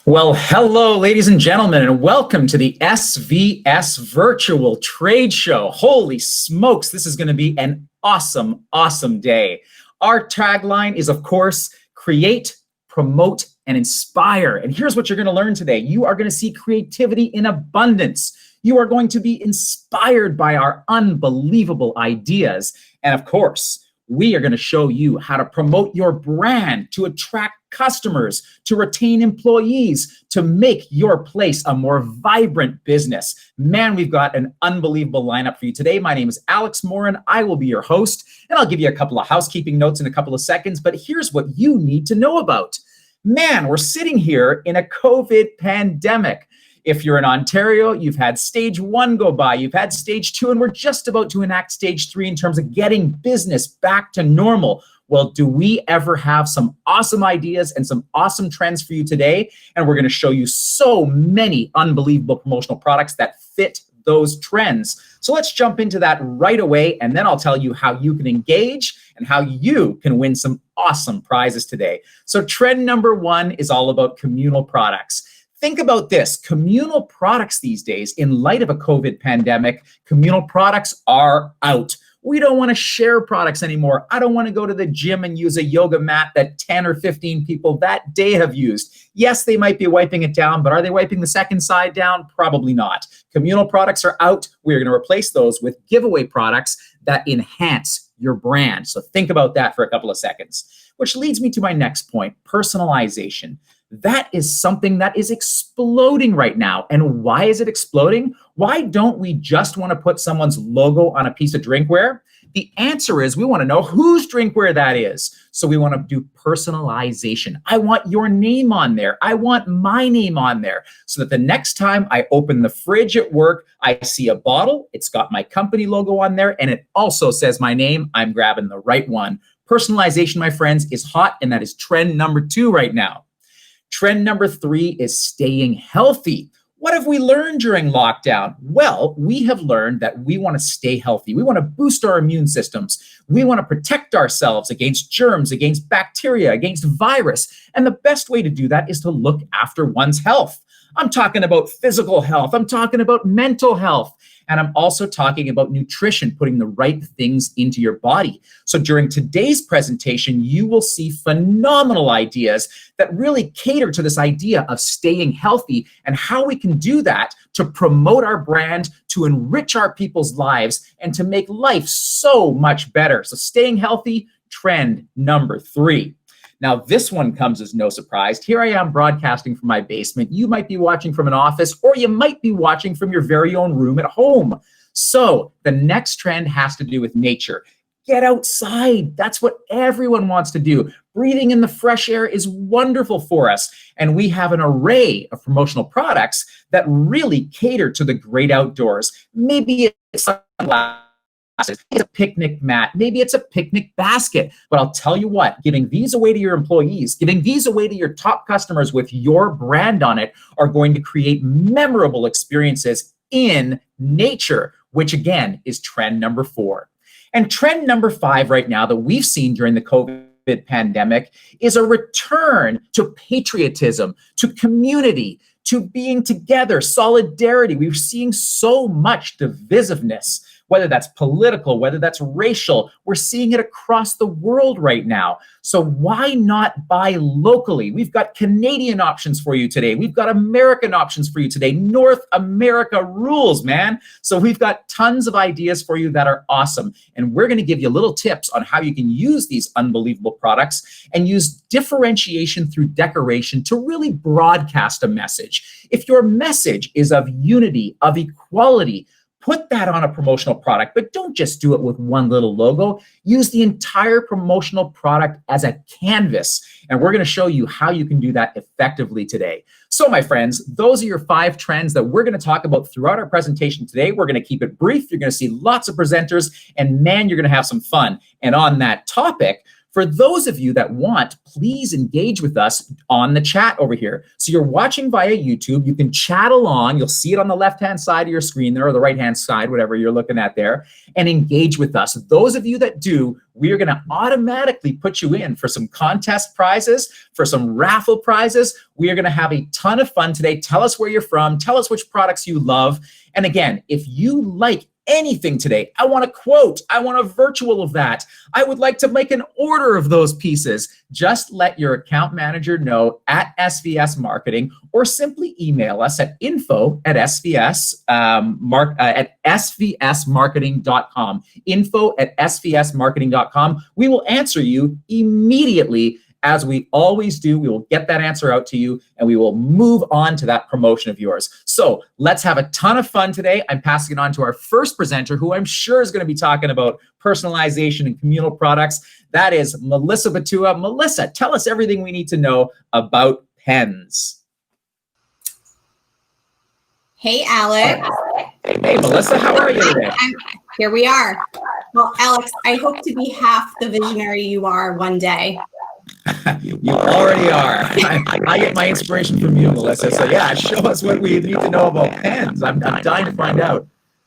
Well, hello, ladies and gentlemen, and welcome to the SVS Virtual Trade Show. Holy smokes, this is going to be an awesome, awesome day. Our tagline is, of course, create, promote, and inspire. And here's what you're going to learn today. You are going to see creativity in abundance. You are going to be inspired by our unbelievable ideas. And of course, we are going to show you how to promote your brand, to attract customers, to retain employees, to make your place a more vibrant business. Man, we've got an unbelievable lineup for you today. My name is Alex Morin. I will be your host, and I'll give you a couple of housekeeping notes in a couple of seconds, but here's what you need to know about. Man, we're sitting here in a COVID pandemic. If you're in Ontario, you've had stage 1 go by, you've had stage 2, and we're just about to enact stage 3 in terms of getting business back to normal. Well, do we ever have some awesome ideas and some awesome trends for you today? And we're going to show you so many unbelievable promotional products that fit those trends. So let's jump into that right away, and then I'll tell you how you can engage and how you can win some awesome prizes today. So trend number 1 is all about communal products. Think about this, communal products these days, in light of a COVID pandemic, communal products are out. We don't want to share products anymore. I don't want to go to the gym and use a yoga mat that 10 or 15 people that day have used. Yes, they might be wiping it down, but are they wiping the second side down? Probably not. Communal products are out. We're going to replace those with giveaway products that enhance your brand. So think about that for a couple of seconds, which leads me to my next point, personalization. That is something that is exploding right now. And why is it exploding? Why don't we just want to put someone's logo on a piece of drinkware? The answer is we want to know whose drinkware that is. So we want to do personalization. I want your name on there. I want my name on there so that the next time I open the fridge at work, I see a bottle, it's got my company logo on there, and it also says my name. I'm grabbing the right one. Personalization, my friends, is hot, and that is trend number 2 right now. Trend number 3 is staying healthy. What have we learned during lockdown? Well, we have learned that we want to stay healthy. We want to boost our immune systems. We want to protect ourselves against germs, against bacteria, against virus. And the best way to do that is to look after one's health. I'm talking about physical health. I'm talking about mental health. And I'm also talking about nutrition, putting the right things into your body. So during today's presentation, you will see phenomenal ideas that really cater to this idea of staying healthy and how we can do that to promote our brand, to enrich our people's lives, and to make life so much better. So staying healthy, trend number 3. Now, this one comes as no surprise. Here I am broadcasting from my basement. You might be watching from an office, or you might be watching from your very own room at home. So the next trend has to do with nature. Get outside. That's what everyone wants to do. Breathing in the fresh air is wonderful for us. And we have an array of promotional products that really cater to the great outdoors. Maybe it's sunglasses. It's a picnic mat, maybe it's a picnic basket, but I'll tell you what, giving these away to your employees, giving these away to your top customers with your brand on it are going to create memorable experiences in nature, which again is trend number 4. And trend number 5 right now that we've seen during the COVID pandemic is a return to patriotism, to community, to being together, solidarity. We're seeing so much divisiveness, whether that's political, whether that's racial. We're seeing it across the world right now. So why not buy locally? We've got Canadian options for you today. We've got American options for you today. North America rules, man. So we've got tons of ideas for you that are awesome. And we're going to give you little tips on how you can use these unbelievable products and use differentiation through decoration to really broadcast a message. If your message is of unity, of equality, put that on a promotional product, but don't just do it with one little logo. Use the entire promotional product as a canvas. And we're going to show you how you can do that effectively today. So my friends, those are your 5 trends that we're going to talk about throughout our presentation today. We're going to keep it brief. You're going to see lots of presenters, and man, you're going to have some fun. And on that topic, For those of you that want, please engage with us on the chat over here. So you're watching via YouTube, you can chat along. You'll see it on the left-hand side of your screen there, or the right-hand side, whatever you're looking at there, and engage with us. Those of you that do, we are going to automatically put you in for some contest prizes, for some raffle prizes. We are going to have a ton of fun today. Tell us where you're from. Tell us which products you love. And again, if you like anything today, I want a quote, I want a virtual of that, I would like to make an order of those pieces, just let your account manager know at SVS Marketing, or simply email us at info@svsmarketing.com, info@svsmarketing.com. We will answer you immediately. As we always do, we will get that answer out to you, and we will move on to that promotion of yours. So let's have a ton of fun today. I'm passing it on to our first presenter, who I'm sure is going to be talking about personalization and communal products. That is Melissa Batua. Melissa, tell us everything we need to know about pens. Hey, Alex. Hey, Melissa, how are you today? Here we are. Well, Alex, I hope to be half the visionary you are one day. You already are. I get my inspiration from you, Melissa. So yeah, show us what we need to know about pens. I'm dying to find out.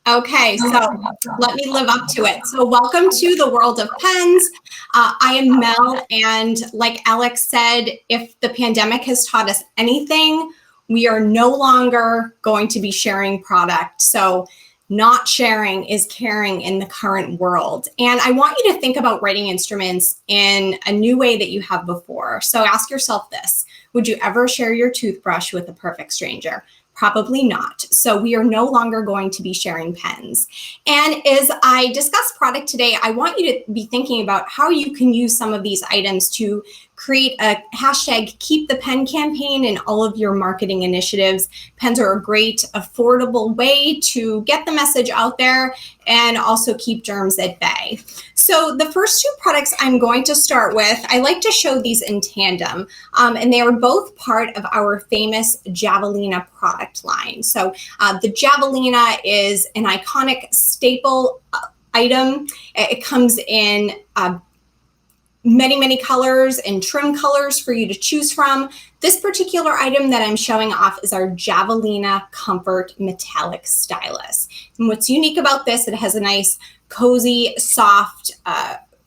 Okay, so let me live up to it. So welcome to the world of pens. I am Mel, and like Alex said, if the pandemic has taught us anything, we are no longer going to be sharing product. So not sharing is caring in the current world. And I want you to think about writing instruments in a new way that you have before. So ask yourself this: would you ever share your toothbrush with a perfect stranger? Probably not. So we are no longer going to be sharing pens. And as I discuss product today, I want you to be thinking about how you can use some of these items to create a hashtag Keep the Pen campaign in all of your marketing initiatives. Pens are a great, affordable way to get the message out there and also keep germs at bay. So the first two products I'm going to start with, I like to show these in tandem, and they are both part of our famous Javelina product line. So the Javelina is an iconic staple item. It comes in many colors and trim colors for you to choose from. This particular item that I'm showing off is our Javelina Comfort Metallic Stylus. And what's unique about this, it has a nice cozy, soft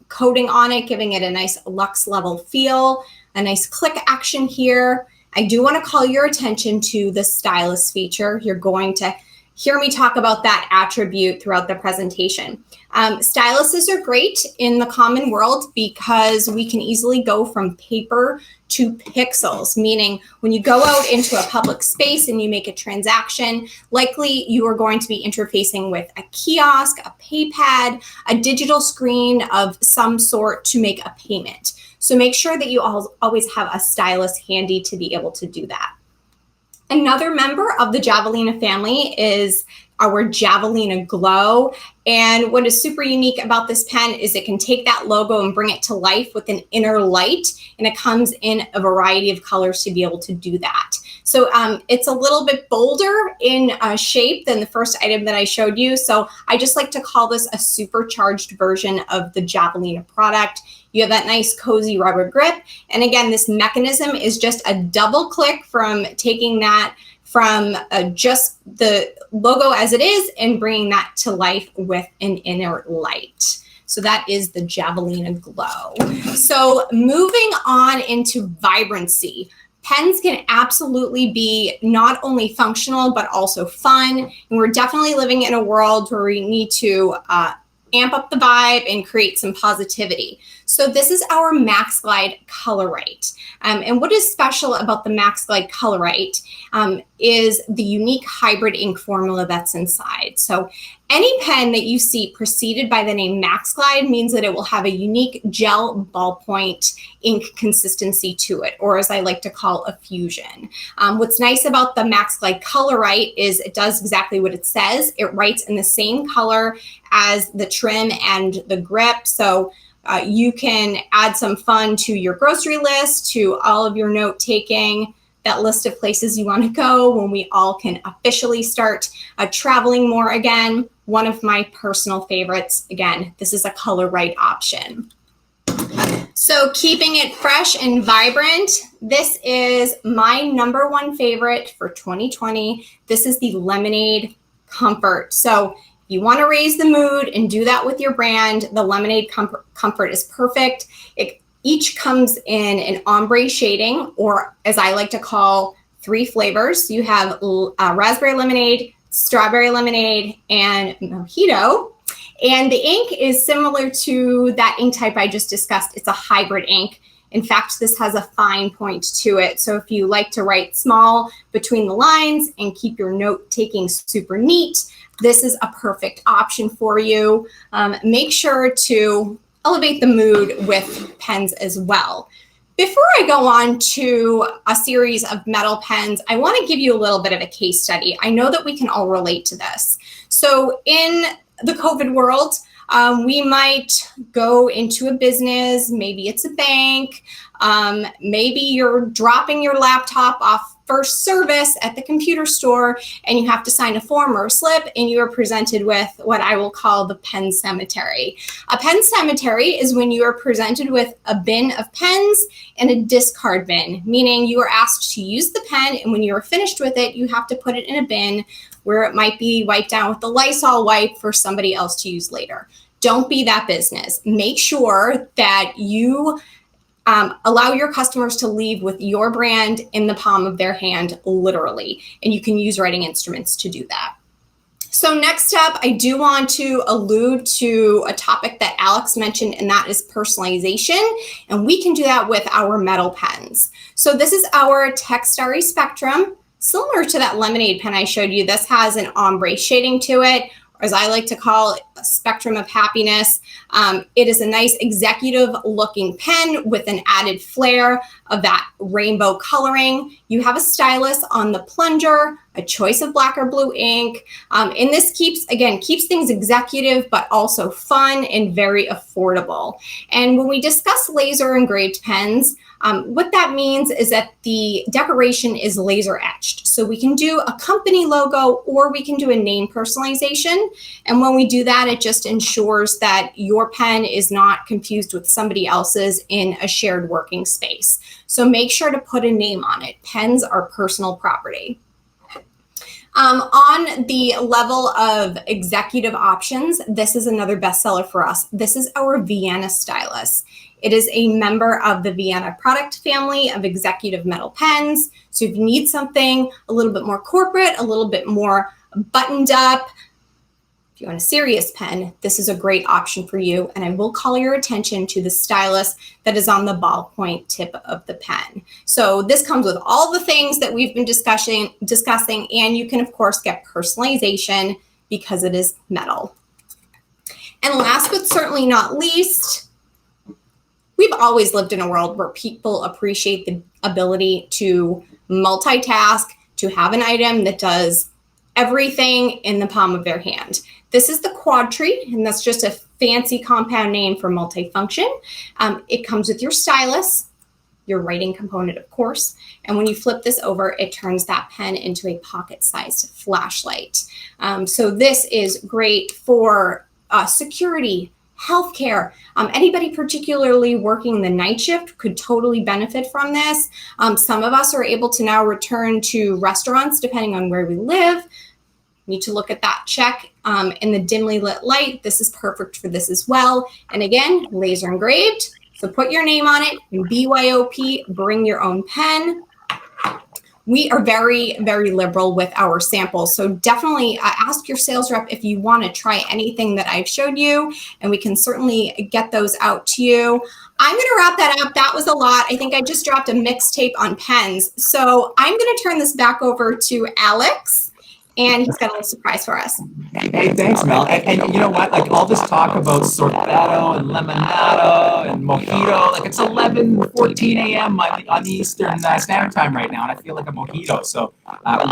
coating on it, giving it a nice luxe level feel, a nice click action here. I do want to call your attention to the stylus feature. You're going to hear me talk about that attribute throughout the presentation. Styluses are great in the common world because we can easily go from paper to pixels, meaning when you go out into a public space and you make a transaction, likely you are going to be interfacing with a kiosk, a paypad, a digital screen of some sort to make a payment. So make sure that you always have a stylus handy to be able to do that. Another member of the Javelina family is our Javelina Glow. And what is super unique about this pen is it can take that logo and bring it to life with an inner light, and it comes in a variety of colors to be able to do that. So it's a little bit bolder in shape than the first item that I showed you. So I just like to call this a supercharged version of the Javelina product. You have that nice cozy rubber grip. And again, this mechanism is just a double click from taking that from just the logo as it is and bringing that to life with an inner light. So that is the Javelina Glow. So moving on into vibrancy. Pens can absolutely be not only functional, but also fun. And we're definitely living in a world where we need to amp up the vibe and create some positivity. So this is our Max Glide Colorite. And what is special about the Max Glide Colorite is the unique hybrid ink formula that's inside. So any pen that you see preceded by the name Max Glide means that it will have a unique gel ballpoint ink consistency to it, or as I like to call, a fusion. What's nice about the Max Glide Colorite is it does exactly what it says. It writes in the same color as the trim and the grip. So you can add some fun to your grocery list, to all of your note taking, that list of places you want to go when we all can officially start traveling more again. One of my personal favorites, again, this is a color right option. So keeping it fresh and vibrant, this is my number one favorite for 2020. This is the Lemonade Comfort. So if you want to raise the mood and do that with your brand, the Lemonade Comfort is perfect. It each comes in an ombre shading, or as I like to call, 3 flavors. You have raspberry lemonade, strawberry lemonade, and mojito. And the ink is similar to that ink type I just discussed. It's a hybrid ink. In fact, this has a fine point to it. So if you like to write small between the lines and keep your note taking super neat, this is a perfect option for you. Make sure to elevate the mood with pens as well. Before I go on to a series of metal pens, I want to give you a little bit of a case study. I know that we can all relate to this. So in the COVID world, we might go into a business, maybe it's a bank, maybe you're dropping your laptop off first service at the computer store and you have to sign a form or a slip, and you are presented with what I will call the pen cemetery. A pen cemetery is when you are presented with a bin of pens and a discard bin, meaning you are asked to use the pen, and when you are finished with it, you have to put it in a bin where it might be wiped down with the Lysol wipe for somebody else to use later. Don't be that business. Make sure that you allow your customers to leave with your brand in the palm of their hand, literally, and you can use writing instruments to do that. So next up, I do want to allude to a topic that Alex mentioned, and that is personalization, and we can do that with our metal pens. So this is our Textari Spectrum. Similar to that lemonade pen I showed you, this has an ombre shading to it, or as I like to call it, a spectrum of happiness. It is a nice executive looking pen with an added flair of that rainbow coloring. You have a stylus on the plunger, a choice of black or blue ink. And this keeps things executive, but also fun and very affordable. And when we discuss laser engraved pens, what that means is that the decoration is laser etched. So we can do a company logo, or we can do a name personalization. And when we do that, it just ensures that your pen is not confused with somebody else's in a shared working space. So make sure to put a name on it. Pens are personal property. On the level of executive options, this is another bestseller for us. This is our Vienna stylus. It is a member of the Vienna product family of executive metal pens. So if you need something a little bit more corporate, a little bit more buttoned up, if you want a serious pen, this is a great option for you. And I will call your attention to the stylus that is on the ballpoint tip of the pen. So this comes with all the things that we've been discussing, and you can of course get personalization because it is metal. And last but certainly not least, we've always lived in a world where people appreciate the ability to multitask, to have an item that does everything in the palm of their hand. This is the Quadtree, and that's just a fancy compound name for multifunction. It comes with your stylus, your writing component, of course. And when you flip this over, it turns that pen into a pocket-sized flashlight. So this is great for security, healthcare. Anybody particularly working the night shift could totally benefit from this. Some of us are able to now return to restaurants depending on where we live. Need to look at that check in the dimly lit light. This is perfect for this as well. And again, laser engraved. So put your name on it, and BYOP, bring your own pen. We are very, very liberal with our samples. So definitely ask your sales rep if you want to try anything that I've showed you, and we can certainly get those out to you. I'm going to wrap that up. That was a lot. I think I just dropped a mixtape on pens. So I'm going to turn this back over to Alex, and he's got a little surprise for us. Hey, thanks, Mel. And you know what? Like all this talk about sorbetto and lemonado and mojito, like it's 11:14 a.m. on the Eastern Standard Time right now, and I feel like a mojito. So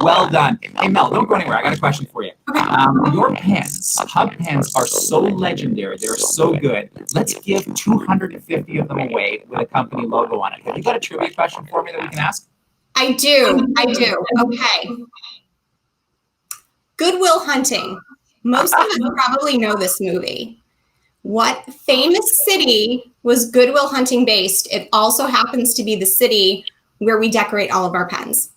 well done. Hey, Mel, don't go anywhere. I got a question for you. Your pens, hub pens, are so legendary. They're so good. Let's give 250 of them away with a company logo on it. Have you got a trivia question for me that we can ask? I do. Okay. Good Will Hunting. Most of us probably know this movie. What famous city was Goodwill Hunting based? It also happens to be the city where we decorate all of our pens.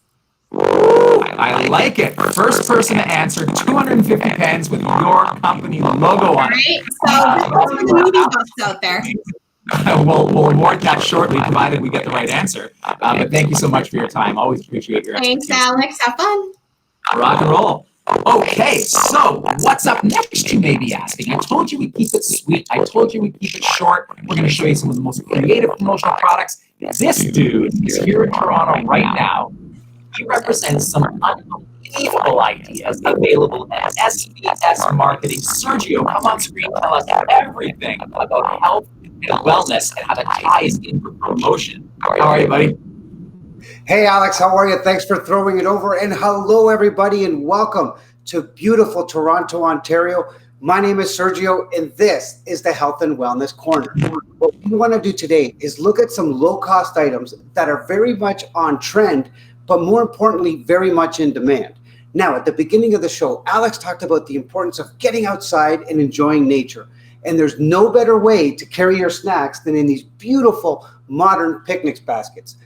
I like it. First person to answer, 250 pens with your company logo on it. Right? So this is for the movie buffs out there. We'll reward that shortly, provided we get the right answer. But thank you so much for your time. Always appreciate your expertise. Thanks, Alex. Have fun. Rock and roll. Okay, so what's up next, you may be asking? I told you we keep it sweet. I told you we keep it short. We're going to show you some of the most creative promotional products. This dude is here in Toronto right now. He represents some unbelievable ideas available at SVS Marketing. Sergio, come on screen, tell us everything about health and wellness and how that ties in for promotion. How are you, buddy? Hey, Alex, how are you? Thanks for throwing it over. And hello, everybody, and welcome to beautiful Toronto, Ontario. My name is Sergio, and this is the Health and Wellness Corner. What we want to do today is look at some low-cost items that are very much on trend, but more importantly, very much in demand. Now, at the beginning of the show, Alex talked about the importance of getting outside and enjoying nature. And there's no better way to carry your snacks than in these beautiful modern picnic baskets.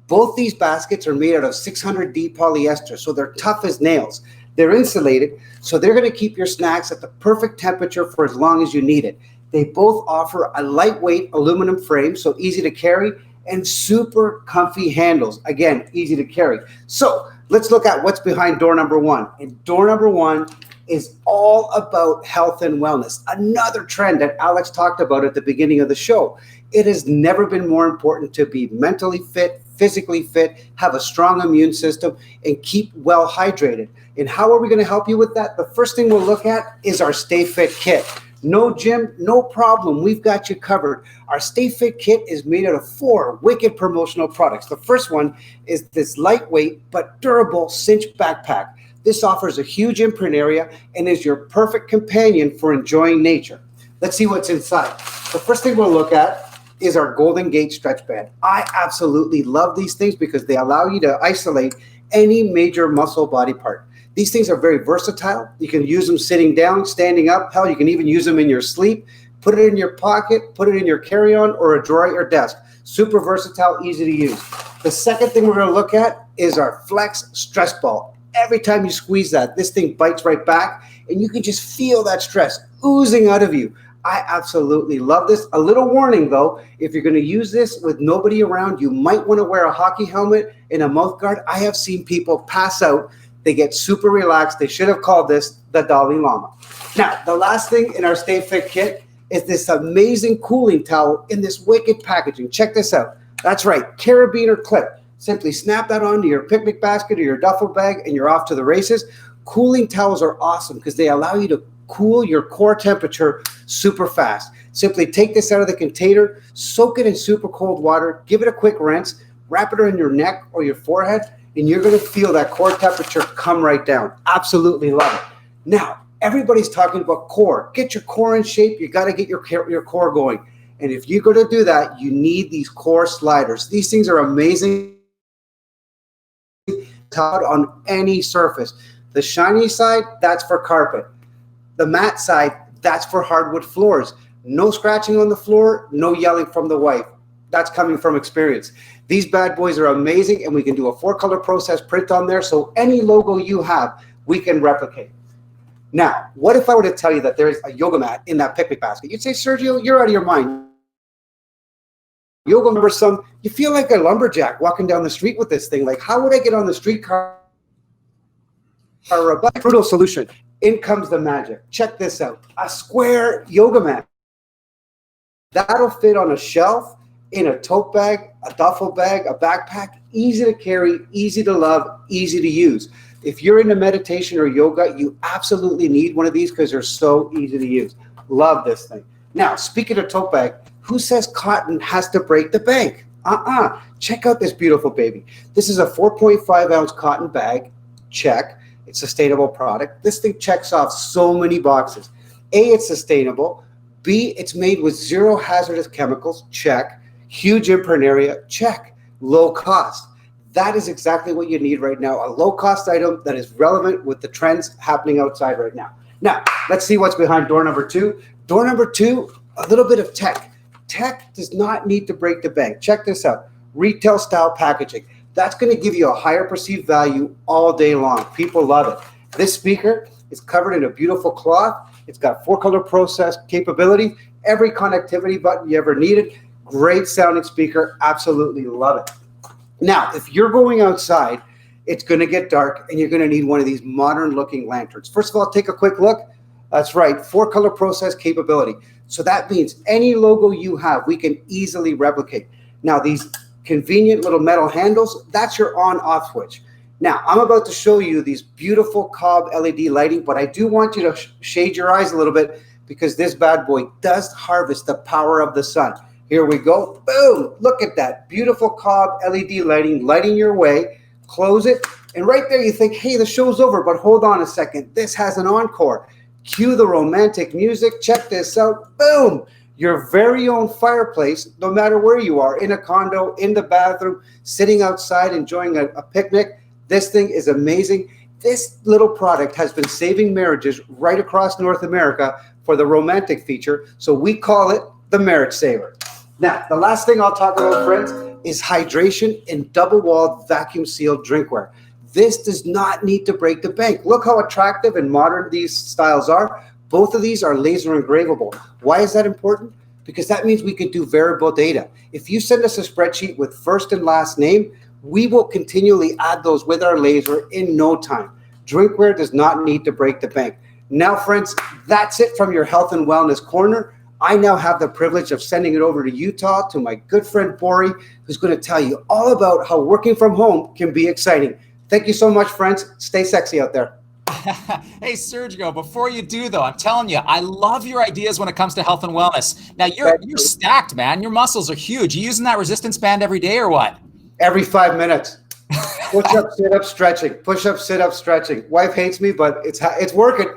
Both these baskets are made out of 600D polyester, so they're tough as nails. They're insulated, so they're going to keep your snacks at the perfect temperature for as long as you need it. They both offer a lightweight aluminum frame, so easy to carry, and super comfy handles. Again, easy to carry. So let's look at what's behind door number one. And door number one is all about health and wellness. Another trend that Alex talked about at the beginning of the show. It has never been more important to be mentally fit, physically fit, have a strong immune system, and keep well hydrated. And how are we going to help you with that? The first thing we'll look at is our Stay Fit Kit. No gym, no problem. We've got you covered. Our Stay Fit Kit is made out of 4 wicked promotional products. The first one is this lightweight but durable cinch backpack. This offers a huge imprint area and is your perfect companion for enjoying nature. Let's see what's inside. The first thing we'll look at is our Golden Gate stretch band. I absolutely love these things because they allow you to isolate any major muscle body part. These things are very versatile. You can use them sitting down, standing up. Hell, you can even use them in your sleep. Put it in your pocket, put it in your carry-on or a drawer at your desk. Super versatile, easy to use. The second thing we're going to look at is our Flex stress ball. Every time you squeeze that, this thing bites right back, and you can just feel that stress oozing out of you. I absolutely love this. A little warning, though, if you're going to use this with nobody around, you might want to wear a hockey helmet and a mouth guard. I have seen people pass out. They get super relaxed. They should have called this the Dalai Lama. Now, the last thing in our Stay Fit Kit is this amazing cooling towel in this wicked packaging. Check this out. That's right, carabiner clip. Simply snap that onto your picnic basket or your duffel bag and you're off to the races. Cooling towels are awesome because they allow you to cool your core temperature super fast. Simply take this out of the container, soak it in super cold water, give it a quick rinse, wrap it around your neck or your forehead, and you're going to feel that core temperature come right down. Absolutely love it. Now, everybody's talking about core. Get your core in shape. You got to get your core going. And if you're going to do that, you need these core sliders. These things are amazing on any surface. The shiny side, that's for carpet. The matte side, that's for hardwood floors. No scratching on the floor, no yelling from the wife. That's coming from experience. These bad boys are amazing, and we can do a 4-color process print on there, so any logo you have, we can replicate. Now, what if I were to tell you that there's a yoga mat in that picnic basket? You'd say, Sergio, you're out of your mind. Yoga member, you feel like a lumberjack walking down the street with this thing. Like, how would I get on the streetcar or a bus? Brutal solution. In comes the magic. Check this out. A square yoga mat. That'll fit on a shelf, in a tote bag, a duffel bag, a backpack. Easy to carry, easy to love, easy to use. If you're into meditation or yoga, you absolutely need one of these because they're so easy to use. Love this thing. Now, speaking of tote bag, who says cotton has to break the bank? Check out this beautiful baby. This is a 4.5 ounce cotton bag. Check. It's a sustainable product. This thing checks off so many boxes. A, it's sustainable. B, it's made with 0 hazardous chemicals. Check. Huge imprint area. Check. Low cost. That is exactly what you need right now. A low cost item that is relevant with the trends happening outside right now. Now, let's see what's behind door number 2. Door number 2, a little bit of tech. Tech does not need to break the bank. Check this out. Retail style packaging. That's going to give you a higher perceived value all day long. People love it. This speaker is covered in a beautiful cloth. It's got 4-color process capability, every connectivity button you ever needed. Great sounding speaker. Absolutely love it. Now, if you're going outside, it's going to get dark and you're going to need one of these modern looking lanterns. First of all, take a quick look. That's right, 4-color process capability. So that means any logo you have, we can easily replicate. Now, these convenient little metal handles, that's your on-off switch. Now, I'm about to show you these beautiful cob LED lighting, but I do want you to shade your eyes a little bit because this bad boy does harvest the power of the sun. Here we go. Boom. Look at that. Beautiful cob LED lighting your way. Close it. And right there you think, hey, the show's over, but hold on a second. This has an encore. Cue the romantic music. Check this out. Boom. Your very own fireplace, no matter where you are, in a condo, in the bathroom, sitting outside, enjoying a picnic. This thing is amazing. This little product has been saving marriages right across North America for the romantic feature. So we call it the Marriage Saver. Now, the last thing I'll talk about, friends, is hydration in double-walled vacuum-sealed drinkware. This does not need to break the bank. Look how attractive and modern these styles are. Both of these are laser engravable. Why is that important? Because that means we could do variable data. If you send us a spreadsheet with first and last name, we will continually add those with our laser in no time. Drinkware does not need to break the bank. Now, friends, that's it from your health and wellness corner. I now have the privilege of sending it over to Utah to my good friend Bori, who's going to tell you all about how working from home can be exciting. Thank you so much, friends. Stay sexy out there. Hey, Sergio, before you do, though, I'm telling you, I love your ideas when it comes to health and wellness. Now, you're stacked, man. Your muscles are huge. You using that resistance band every day or what? Every 5 minutes. Push up, sit up, stretching. Push up, sit up, stretching. Wife hates me, but it's working.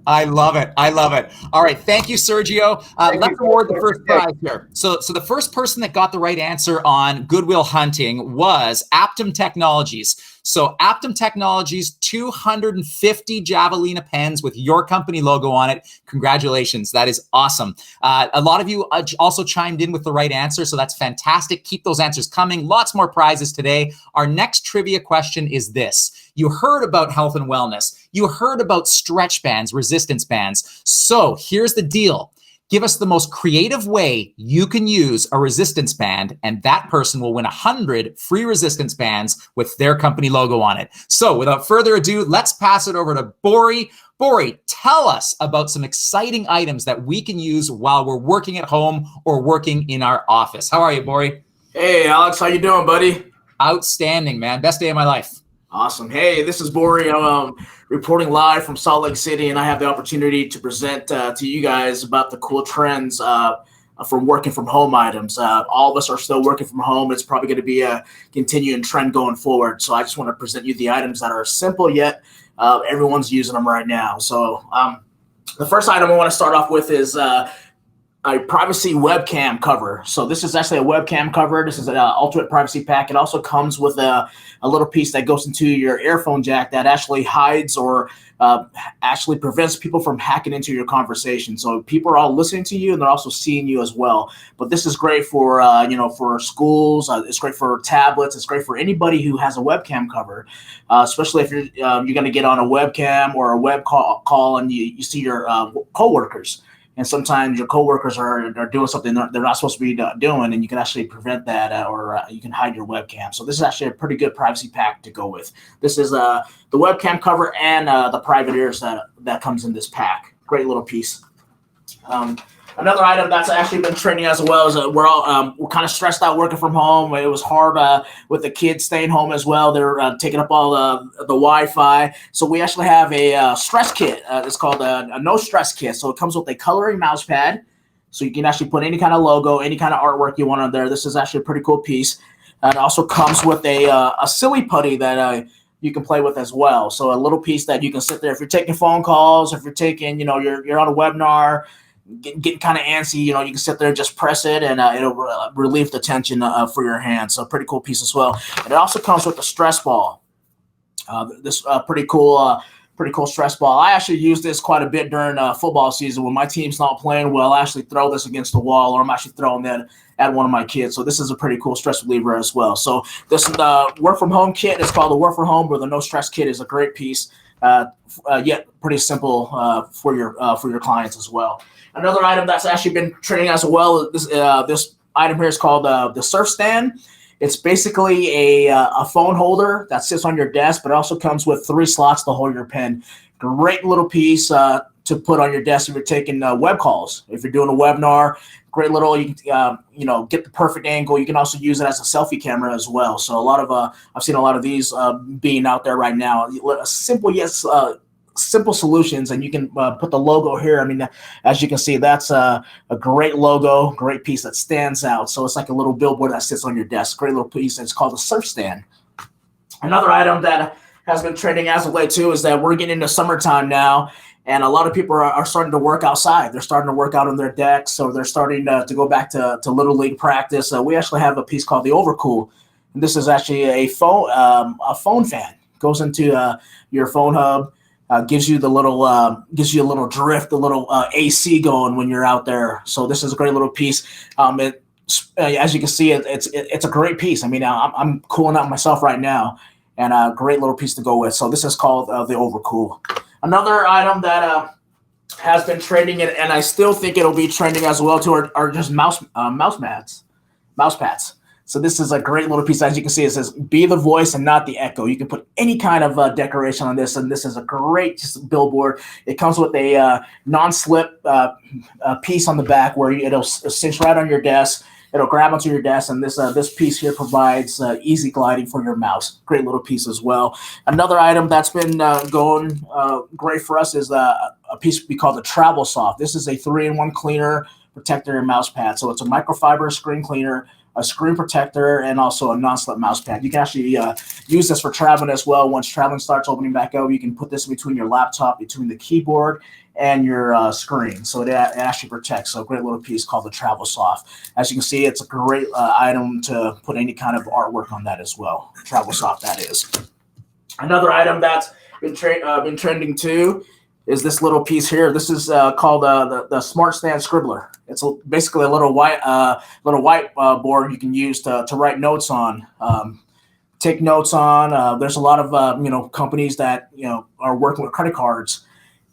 I love it. I love it. All right. Thank you, Sergio. Let's award the first prize here. So the first person that got the right answer on Goodwill Hunting was Aptum Technologies. So Aptum Technologies, 250 Javelina pens with your company logo on it. Congratulations. That is awesome. A lot of you also chimed in with the right answer, so that's fantastic. Keep those answers coming. Lots more prizes today. Our next trivia question is this. You heard about health and wellness. You heard about stretch bands, resistance bands. So here's the deal. Give us the most creative way you can use a resistance band, and that person will win 100 free resistance bands with their company logo on it. So without further ado, let's pass it over to Bori. Bori, tell us about some exciting items that we can use while we're working at home or working in our office. How are you, Bori? Hey, Alex. How you doing, buddy? Outstanding, man. Best day of my life. Awesome. Hey, this is Bori. I'm reporting live from Salt Lake City, and I have the opportunity to present to you guys about the cool trends from working from home items. All of us are still working from home. It's probably going to be a continuing trend going forward. So I just want to present you the items that are simple, yet everyone's using them right now. So the first item I want to start off with is a privacy webcam cover. So this is actually a webcam cover. This is an ultimate privacy pack. It also comes with a little piece that goes into your earphone jack that actually hides or actually prevents people from hacking into your conversation. So people are all listening to you and they're also seeing you as well. But this is great for for schools. It's great for tablets. It's great for anybody who has a webcam cover, especially if you're going to get on a webcam or a web call and you see your coworkers. And sometimes your coworkers are doing something they're not supposed to be doing, and you can actually prevent that, or you can hide your webcam. So this is actually a pretty good privacy pack to go with. This is the webcam cover and the private ears that comes in this pack. Great little piece. Another item that's actually been trending as well is we're kind of stressed out working from home. It was hard with the kids staying home as well. They're taking up all the Wi-Fi. So we actually have a stress kit. It's called a no stress kit. So it comes with a coloring mouse pad. So you can actually put any kind of logo, any kind of artwork you want on there. This is actually a pretty cool piece. And it also comes with a silly putty that you can play with as well. So a little piece that you can sit there if you're taking phone calls, if you're taking, you're on a webinar, getting kind of antsy, you can sit there and just press it, and it'll relieve the tension for your hands. So pretty cool piece as well. And it also comes with a stress ball. This pretty cool pretty cool stress ball. I actually use this quite a bit during football season when my team's not playing well. I actually throw this against the wall, or I'm actually throwing that at one of my kids. So this is a pretty cool stress reliever as well. So this work from home kit is called the Work from Home, or the No Stress Kit is a great piece, yet pretty simple for your clients as well. Another item that's actually been trending as well, this item here is called the Surf Stand. It's basically a phone holder that sits on your desk, but it also comes with 3 slots to hold your pen. Great little piece to put on your desk if you're taking web calls. If you're doing a webinar, great little, you can get the perfect angle. You can also use it as a selfie camera as well. So a lot of I've seen a lot of these being out there right now. Simple solutions, and you can put the logo here. I mean, as you can see, that's a great logo, great piece that stands out. So it's like a little billboard that sits on your desk. Great little piece. It's called a Surf Stand. Another item that has been trending as of late too is that we're getting into summertime now, and a lot of people are starting to work outside. They're starting to work out on their decks, so they're starting to go back to Little League practice. We actually have a piece called the Overcool, and this is actually a phone fan. Goes into your phone hub. Gives you a little drift, a little AC going when you're out there. So this is a great little piece. As you can see, it's a great piece. I mean, I'm cooling out myself right now, and a great little piece to go with. So this is called the Overcool. Another item that has been trending, and I still think it'll be trending as well too, are just mouse pads. So this is a great little piece. As you can see, it says, "Be the voice and not the echo." You can put any kind of decoration on this, and this is a great just billboard. It comes with a non-slip piece on the back where it'll cinch right on your desk. It'll grab onto your desk, and this piece here provides easy gliding for your mouse. Great little piece as well. Another item that's been going great for us is a piece we call the Travel Soft. This is a 3-in-1 cleaner, protector, and mouse pad. So it's a microfiber screen cleaner, a screen protector, and also a non-slip mouse pad. You can actually use this for traveling as well. Once traveling starts opening back up, you can put this between your laptop, between the keyboard and your screen. So it actually protects. So a great little piece called the Travel Soft. As you can see, it's a great item to put any kind of artwork on that as well. Travel Soft, that is. Another item that's been trending too is this little piece here. This is called the Smart Stand Scribbler. It's basically a little whiteboard you can use to write notes on, take notes on. There's a lot of companies that are working with credit cards,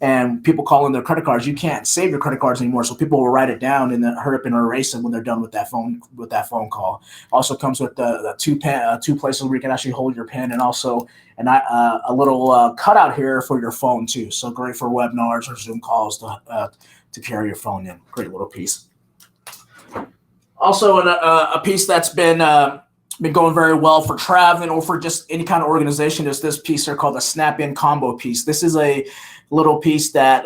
and people call in their credit cards. You can't save your credit cards anymore, so people will write it down and then hurry up and erase it when they're done with that phone call. Also comes with the two places where you can actually hold your pen, and also a little cutout here for your phone too. So great for webinars or Zoom calls to carry your phone in. Great little piece. Also a piece that's been going very well for traveling or for just any kind of organization is this piece here called the Snap-In Combo piece. This is a little piece that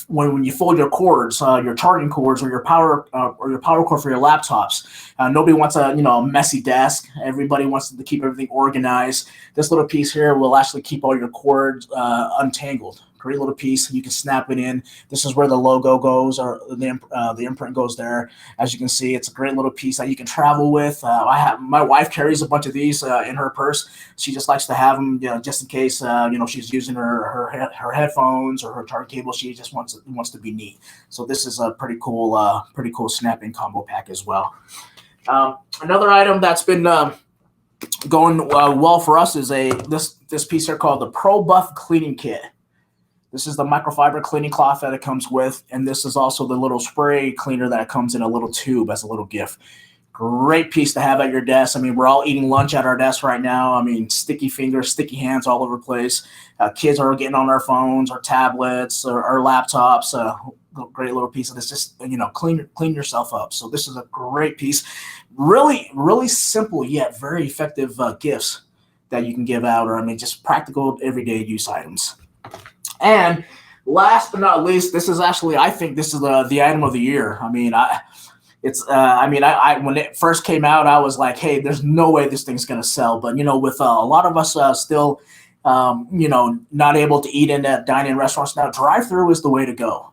when you fold your cords, your charging cords, or your power cord for your laptops, nobody wants a messy desk. Everybody wants to keep everything organized. This little piece here will actually keep all your cords untangled. Great little piece. You can snap it in. This is where the logo goes, or the imprint goes there. As you can see, it's a great little piece that you can travel with. My wife carries a bunch of these in her purse. She just likes to have them, just in case she's using her headphones or her charge cable. She just wants to be neat. So this is a pretty cool snap-in combo pack as well. Another item that's been going well for us is this piece here called the Pro Buff Cleaning Kit. This is the microfiber cleaning cloth that it comes with, and this is also the little spray cleaner that comes in a little tube as a little gift. Great piece to have at your desk. I mean, we're all eating lunch at our desk right now. I mean, sticky fingers, sticky hands all over the place. Kids are getting on their phones or tablets or laptops. Great little piece of this. Just clean yourself up. So this is a great piece. Really, really simple yet very effective gifts that you can give out, or just practical everyday use items. And last but not least, this is actually, I think this is the item of the year. I mean, when it first came out, I was like, hey, there's no way this thing's going to sell. But, with a lot of us still, not able to eat in at dine-in restaurants now, drive-through is the way to go.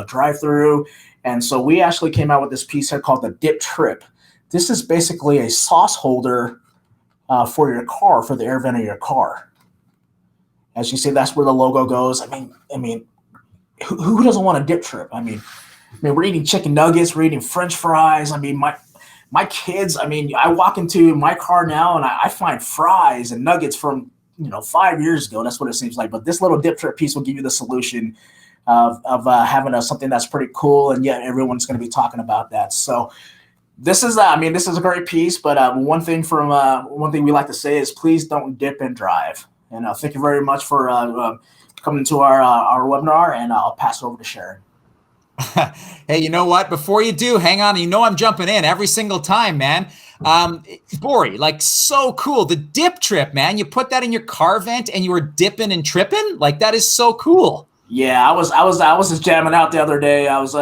Drive-through. And so we actually came out with this piece here called the Dip Trip. This is basically a sauce holder for your car, for the air vent of your car. As you say, that's where the logo goes. I mean, who doesn't want a dip trip? I mean, we're eating chicken nuggets, we're eating French fries. I mean, my kids, I mean, I walk into my car now and I find fries and nuggets from 5 years ago. That's what it seems like. But this little dip trip piece will give you the solution of having something that's pretty cool, and yet everyone's going to be talking about that. So this is a great piece. But one thing we like to say is please don't dip and drive. And thank you very much for coming to our webinar, and I'll pass it over to Sharon. Hey, you know what? Before you do, hang on. I'm jumping in every single time, man. Bori, like, so cool. The dip trip, man. You put that in your car vent and you were dipping and tripping. Like, that is so cool. Yeah, I was just jamming out the other day. I was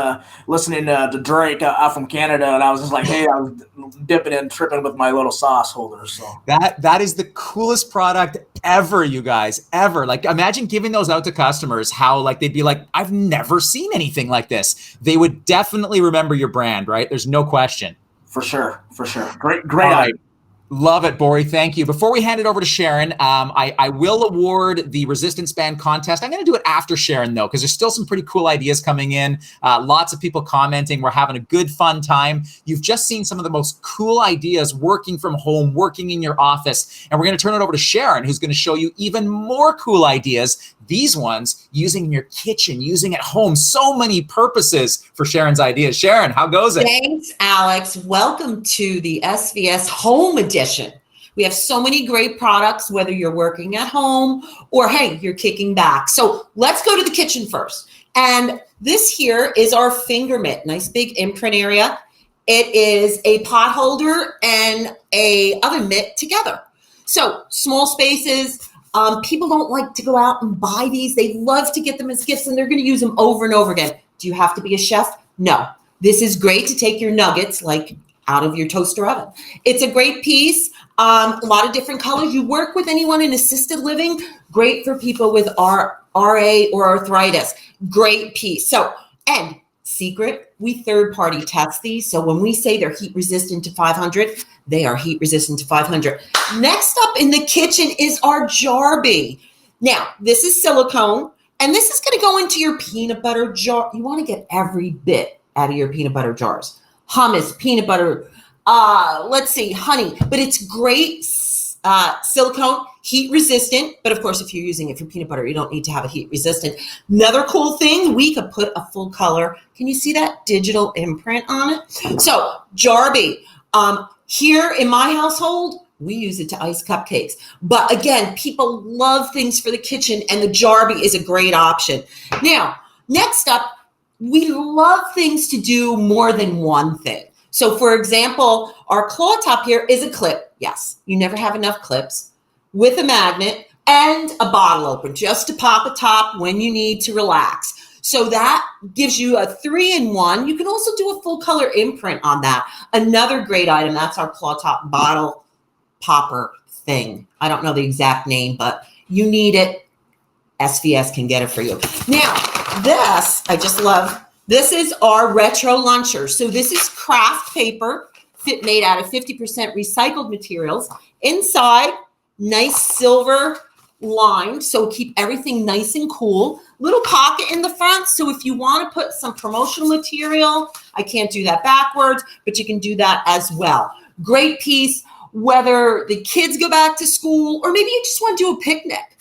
listening to Drake out from Canada, and I was just like, hey, I was dipping and tripping with my little sauce holder. So that is the coolest product ever, you guys, ever. Like, imagine giving those out to customers, how like they'd be like, I've never seen anything like this. They would definitely remember your brand, right? There's no question. For sure. Great item. Love it, Bori. Thank you. Before we hand it over to Sharon, I will award the resistance band contest. I'm going to do it after Sharon, though, because there's still some pretty cool ideas coming in. Lots of people commenting. We're having a good, fun time. You've just seen some of the most cool ideas working from home, working in your office. And we're going to turn it over to Sharon, who's going to show you even more cool ideas. These ones using in your kitchen, using at home. So many purposes for Sharon's ideas. Sharon, how goes it? Thanks, Alex. Welcome to the SVS Home Edition. We have so many great products, whether you're working at home or, hey, you're kicking back. So let's go to the kitchen first. And this here is our finger mitt. Nice big imprint area. It is a pot holder and a oven mitt together. So small spaces. People don't like to go out and buy these. They love to get them as gifts, and they're going to use them over and over again. Do you have to be a chef? No. This is great to take your nuggets like out of your toaster oven. It's a great piece. A lot of different colors. You work with anyone in assisted living. Great for people with RA or arthritis. Great piece. So, and secret, we third-party test these. So when we say they're heat resistant to 500, they are heat resistant to 500. Next up in the kitchen is our Jarby. Now, this is silicone, and this is going to go into your peanut butter jar. You want to get every bit out of your peanut butter jars. Hummus, peanut butter, honey. But it's great silicone, heat resistant. But of course, if you're using it for peanut butter, you don't need to have it heat resistant. Another cool thing, we could put a full color. Can you see that digital imprint on it? So Jarby. Here in my household, we use it to ice cupcakes. But again, people love things for the kitchen, and the Jarby is a great option. Now, next up, we love things to do more than one thing. So for example, our claw top here is a clip. Yes, you never have enough clips, with a magnet and a bottle opener just to pop a top when you need to relax. So that gives you a 3-in-1. You can also do a full color imprint on that. Another great item, that's our claw top bottle popper thing. I don't know the exact name, but you need it. SVS can get it for you. Now, this, I just love, this is our retro luncher. So this is craft paper made out of 50% recycled materials. Inside, nice silver lined, so keep everything nice and cool. Little pocket in the front, so if you want to put some promotional material, I can't do that backwards, but you can do that as well. Great piece, whether the kids go back to school or maybe you just want to do a picnic.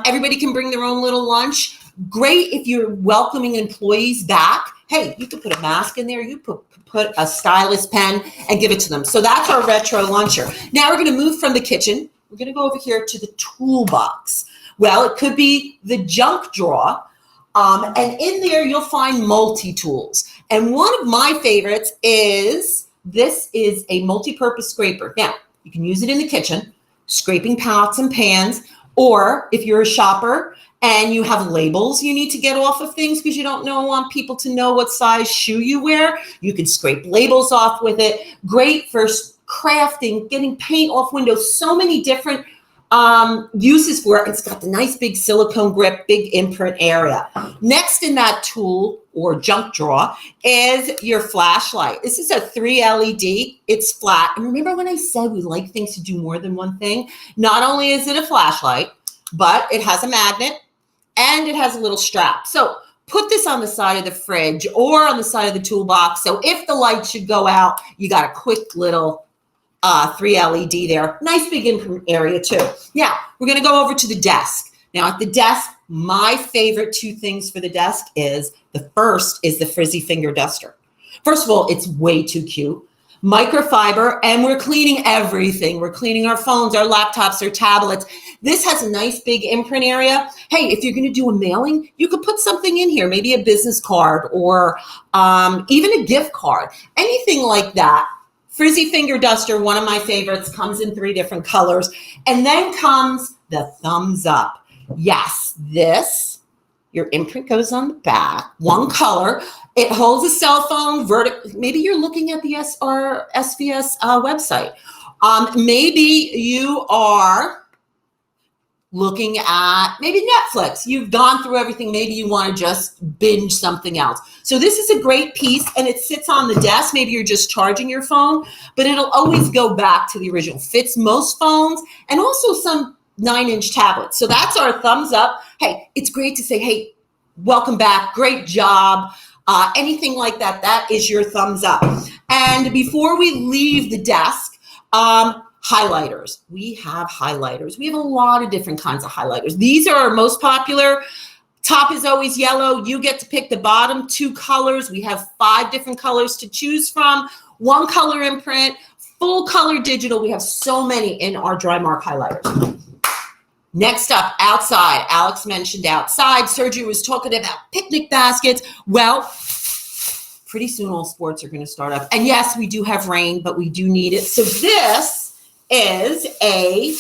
Everybody can bring their own little lunch. Great if you're welcoming employees back. Hey, you could put a mask in there. You put a stylus pen and give it to them. So that's our retro luncher. Now we're going to move from the kitchen. We're going to go over here to the toolbox. Well, it could be the junk drawer. And in there, you'll find multi-tools. And one of my favorites is, this is a multi-purpose scraper. Now, you can use it in the kitchen, scraping pots and pans, or if you're a shopper and you have labels you need to get off of things because you don't want people to know what size shoe you wear, you can scrape labels off with it. Great for crafting, getting paint off windows, so many different uses for it. It's got the nice big silicone grip, big imprint area. Next in that tool or junk drawer is your flashlight. This is a 3 LED. It's flat. And remember when I said we like things to do more than one thing? Not only is it a flashlight, but it has a magnet and it has a little strap. So put this on the side of the fridge or on the side of the toolbox. So if the light should go out, you got a quick little 3 LED there. Nice big imprint area too. Now we're going to go over to the desk. Now at the desk, my favorite 2 things for the desk is, the first is the frizzy finger duster. First of all, it's way too cute. Microfiber, and we're cleaning everything. We're cleaning our phones, our laptops, our tablets. This has a nice big imprint area. Hey, if you're going to do a mailing, you could put something in here, maybe a business card or even a gift card, anything like that. Frizzy finger duster, one of my favorites, comes in 3 different colors. And then comes the thumbs up. Yes, this, your imprint goes on the back, one color. It holds a cell phone, maybe you're looking at the SVS website. Maybe you are looking at maybe Netflix. You've gone through everything. Maybe you want to just binge something else. So this is a great piece, and it sits on the desk. Maybe you're just charging your phone, but it'll always go back to the original. Fits most phones and also some 9-inch tablets. So that's our thumbs up. Hey, it's great to say, hey, welcome back. Great job. Anything like that, that is your thumbs up. And before we leave the desk, highlighters. We have highlighters. We have a lot of different kinds of highlighters. These are our most popular. Top is always yellow. You get to pick the bottom 2 colors. We have 5 different colors to choose from. 1 color imprint, full color digital. We have so many in our dry mark highlighters. Next up, outside. Alex mentioned outside. Sergio was talking about picnic baskets. Well, pretty soon all sports are going to start up. And yes, we do have rain, but we do need it. So this is a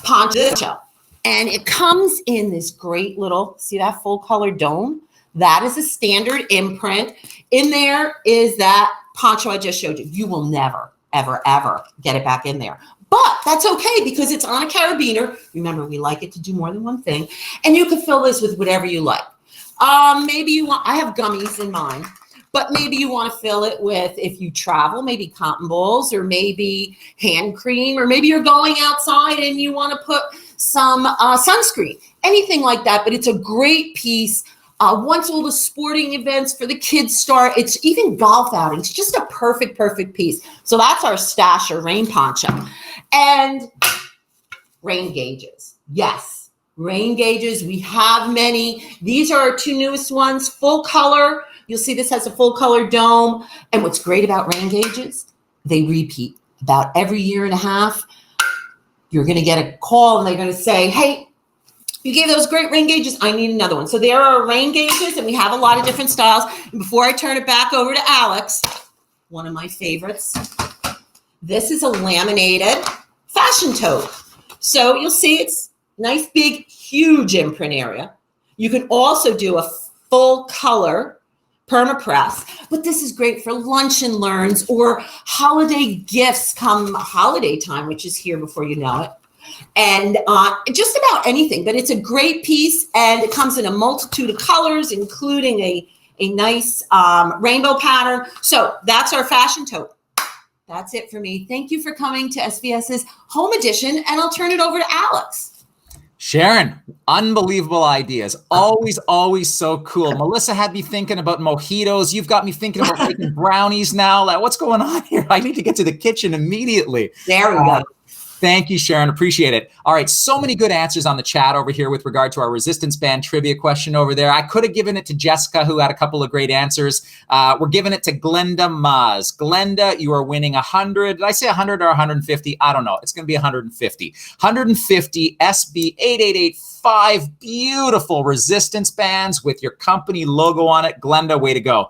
poncho. And it comes in this great little, see that full color dome? That is a standard imprint. In there is that poncho I just showed you. You will never, ever, ever get it back in there. But that's okay because it's on a carabiner. Remember, we like it to do more than one thing. And you can fill this with whatever you like. Maybe you want, I have gummies in mine, but maybe you want to fill it with, if you travel, maybe cotton balls or maybe hand cream, or maybe you're going outside and you want to put some sunscreen, anything like that. But it's a great piece. Once all the sporting events for the kids start, it's even golf outings, just a perfect piece. So that's our stash or rain poncho. And rain gauges. Yes, rain gauges. We have many. These are our 2 newest ones, full color. You'll see this has a full color dome. And what's great about rain gauges, they repeat about every 1.5 years. You're going to get a call and they're going to say, hey, you gave those great rain gauges. I need another one. So there are rain gauges, and we have a lot of different styles. And before I turn it back over to Alex, one of my favorites, this is a laminated fashion tote. So you'll see it's nice, big, huge imprint area. You can also do a full color permapress, but this is great for lunch and learns or holiday gifts come holiday time, which is here before you know it. And just about anything, but it's a great piece, and it comes in a multitude of colors, including a nice rainbow pattern. So that's our fashion tote. That's it for me. Thank you for coming to SVS's Home Edition, and I'll turn it over to Alex. Sharon, unbelievable ideas. Always so cool. Melissa had me thinking about mojitos. You've got me thinking about making brownies now. Like, what's going on here? I need to get to the kitchen immediately. There we go. Thank you, Sharon. Appreciate it. All right. So many good answers on the chat over here with regard to our resistance band trivia question over there. I could have given it to Jessica, who had a couple of great answers. We're giving it to Glenda Maz. Glenda, you are winning 100. Did I say 100 or 150? I don't know. It's going to be 150. 150 SB8885 beautiful resistance bands with your company logo on it. Glenda, way to go.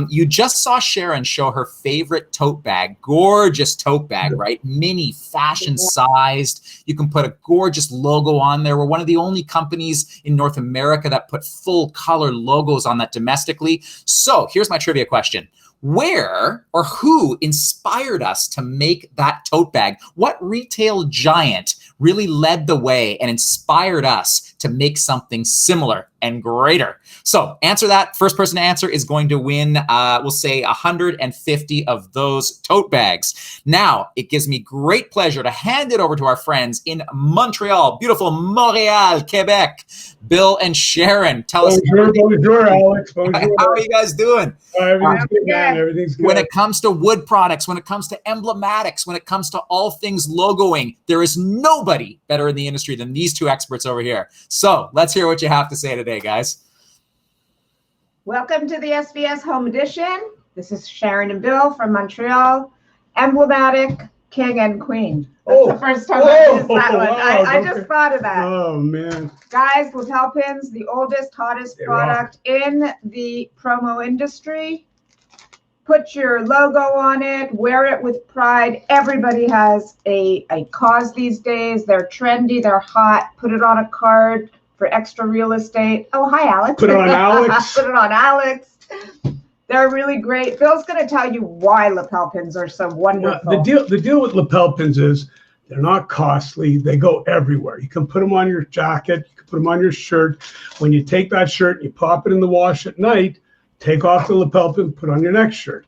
You just saw Sharon show her favorite tote bag. Gorgeous tote bag, right? Mini, fashion sized. You can put a gorgeous logo on there. We're one of the only companies in North America that put full color logos on that domestically. So here's my trivia question. Where or who inspired us to make that tote bag? What retail giant really led the way and inspired us to make something similar and greater. So answer that. First person to answer is going to win, we'll say 150 of those tote bags. Now, it gives me great pleasure to hand it over to our friends in Montreal, beautiful Montreal, Quebec. Bill and Sharon, tell us. Bonjour, Alex. Bonjour. How are you guys doing? Everything's good, man. Everything's good. When it comes to wood products, when it comes to emblematics, when it comes to all things logoing, there is nobody better in the industry than these two experts over here. So let's hear what you have to say today, guys. Welcome to the SVS Home Edition. This is Sharon and Bill from Montreal. Emblematic King and Queen. That's the first time I used that one. Wow, I just thought of that. Oh, man. Guys, lapel pins, the oldest, hottest product in the promo industry. Put your logo on it, wear it with pride. Everybody has a cause these days. They're trendy, they're hot. Put it on a card for extra real estate. Oh, hi, Alex. Put it on Alex. Put it on Alex. They're really great. Bill's going to tell you why lapel pins are so wonderful. The deal with lapel pins is they're not costly. They go everywhere. You can put them on your jacket. You can put them on your shirt. When you take that shirt and you pop it in the wash at night, take off the lapel pin, put on your next shirt.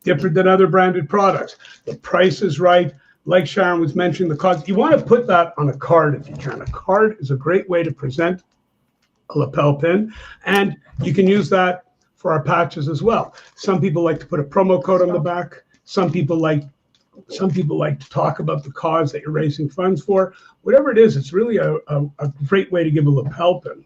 Different than other branded products. The price is right. Like Sharon was mentioning, the cost. You want to put that on a card if you can. A card is a great way to present a lapel pin, and you can use that for our patches as well. Some people like to put a promo code on the back. Some people like to talk about the cause that you're raising funds for. Whatever it is, it's really a great way to give a lapel pin.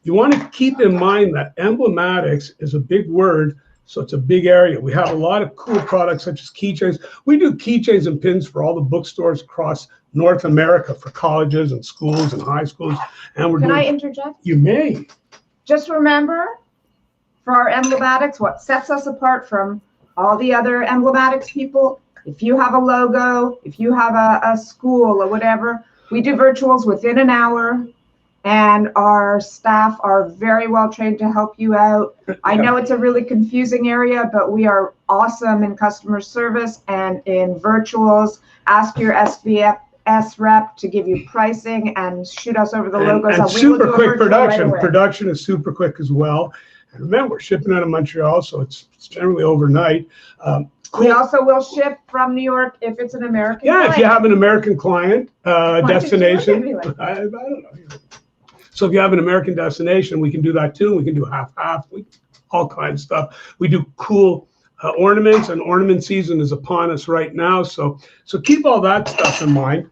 You want to keep in mind that emblematics is a big word, so it's a big area. We have a lot of cool products such as keychains. We do keychains and pins for all the bookstores across North America for colleges and schools and high schools. And Can I interject? You may. Just remember, for our emblematics, what sets us apart from all the other emblematics people, if you have a logo, if you have a school or whatever, we do virtuals within an hour, and our staff are very well trained to help you out. I know it's a really confusing area, but we are awesome in customer service and in virtuals. Ask your SVS rep to give you pricing and shoot us over the logos. And super quick production. Production is super quick as well. And remember, we're shipping out of Montreal, so it's generally overnight. Cool. We also will ship from New York if it's an American client. If you have an American client destination. I don't know. So if you have an American destination, we can do that too. We can do half-half, all kinds of stuff. We do cool ornaments, and ornament season is upon us right now. So keep all that stuff in mind.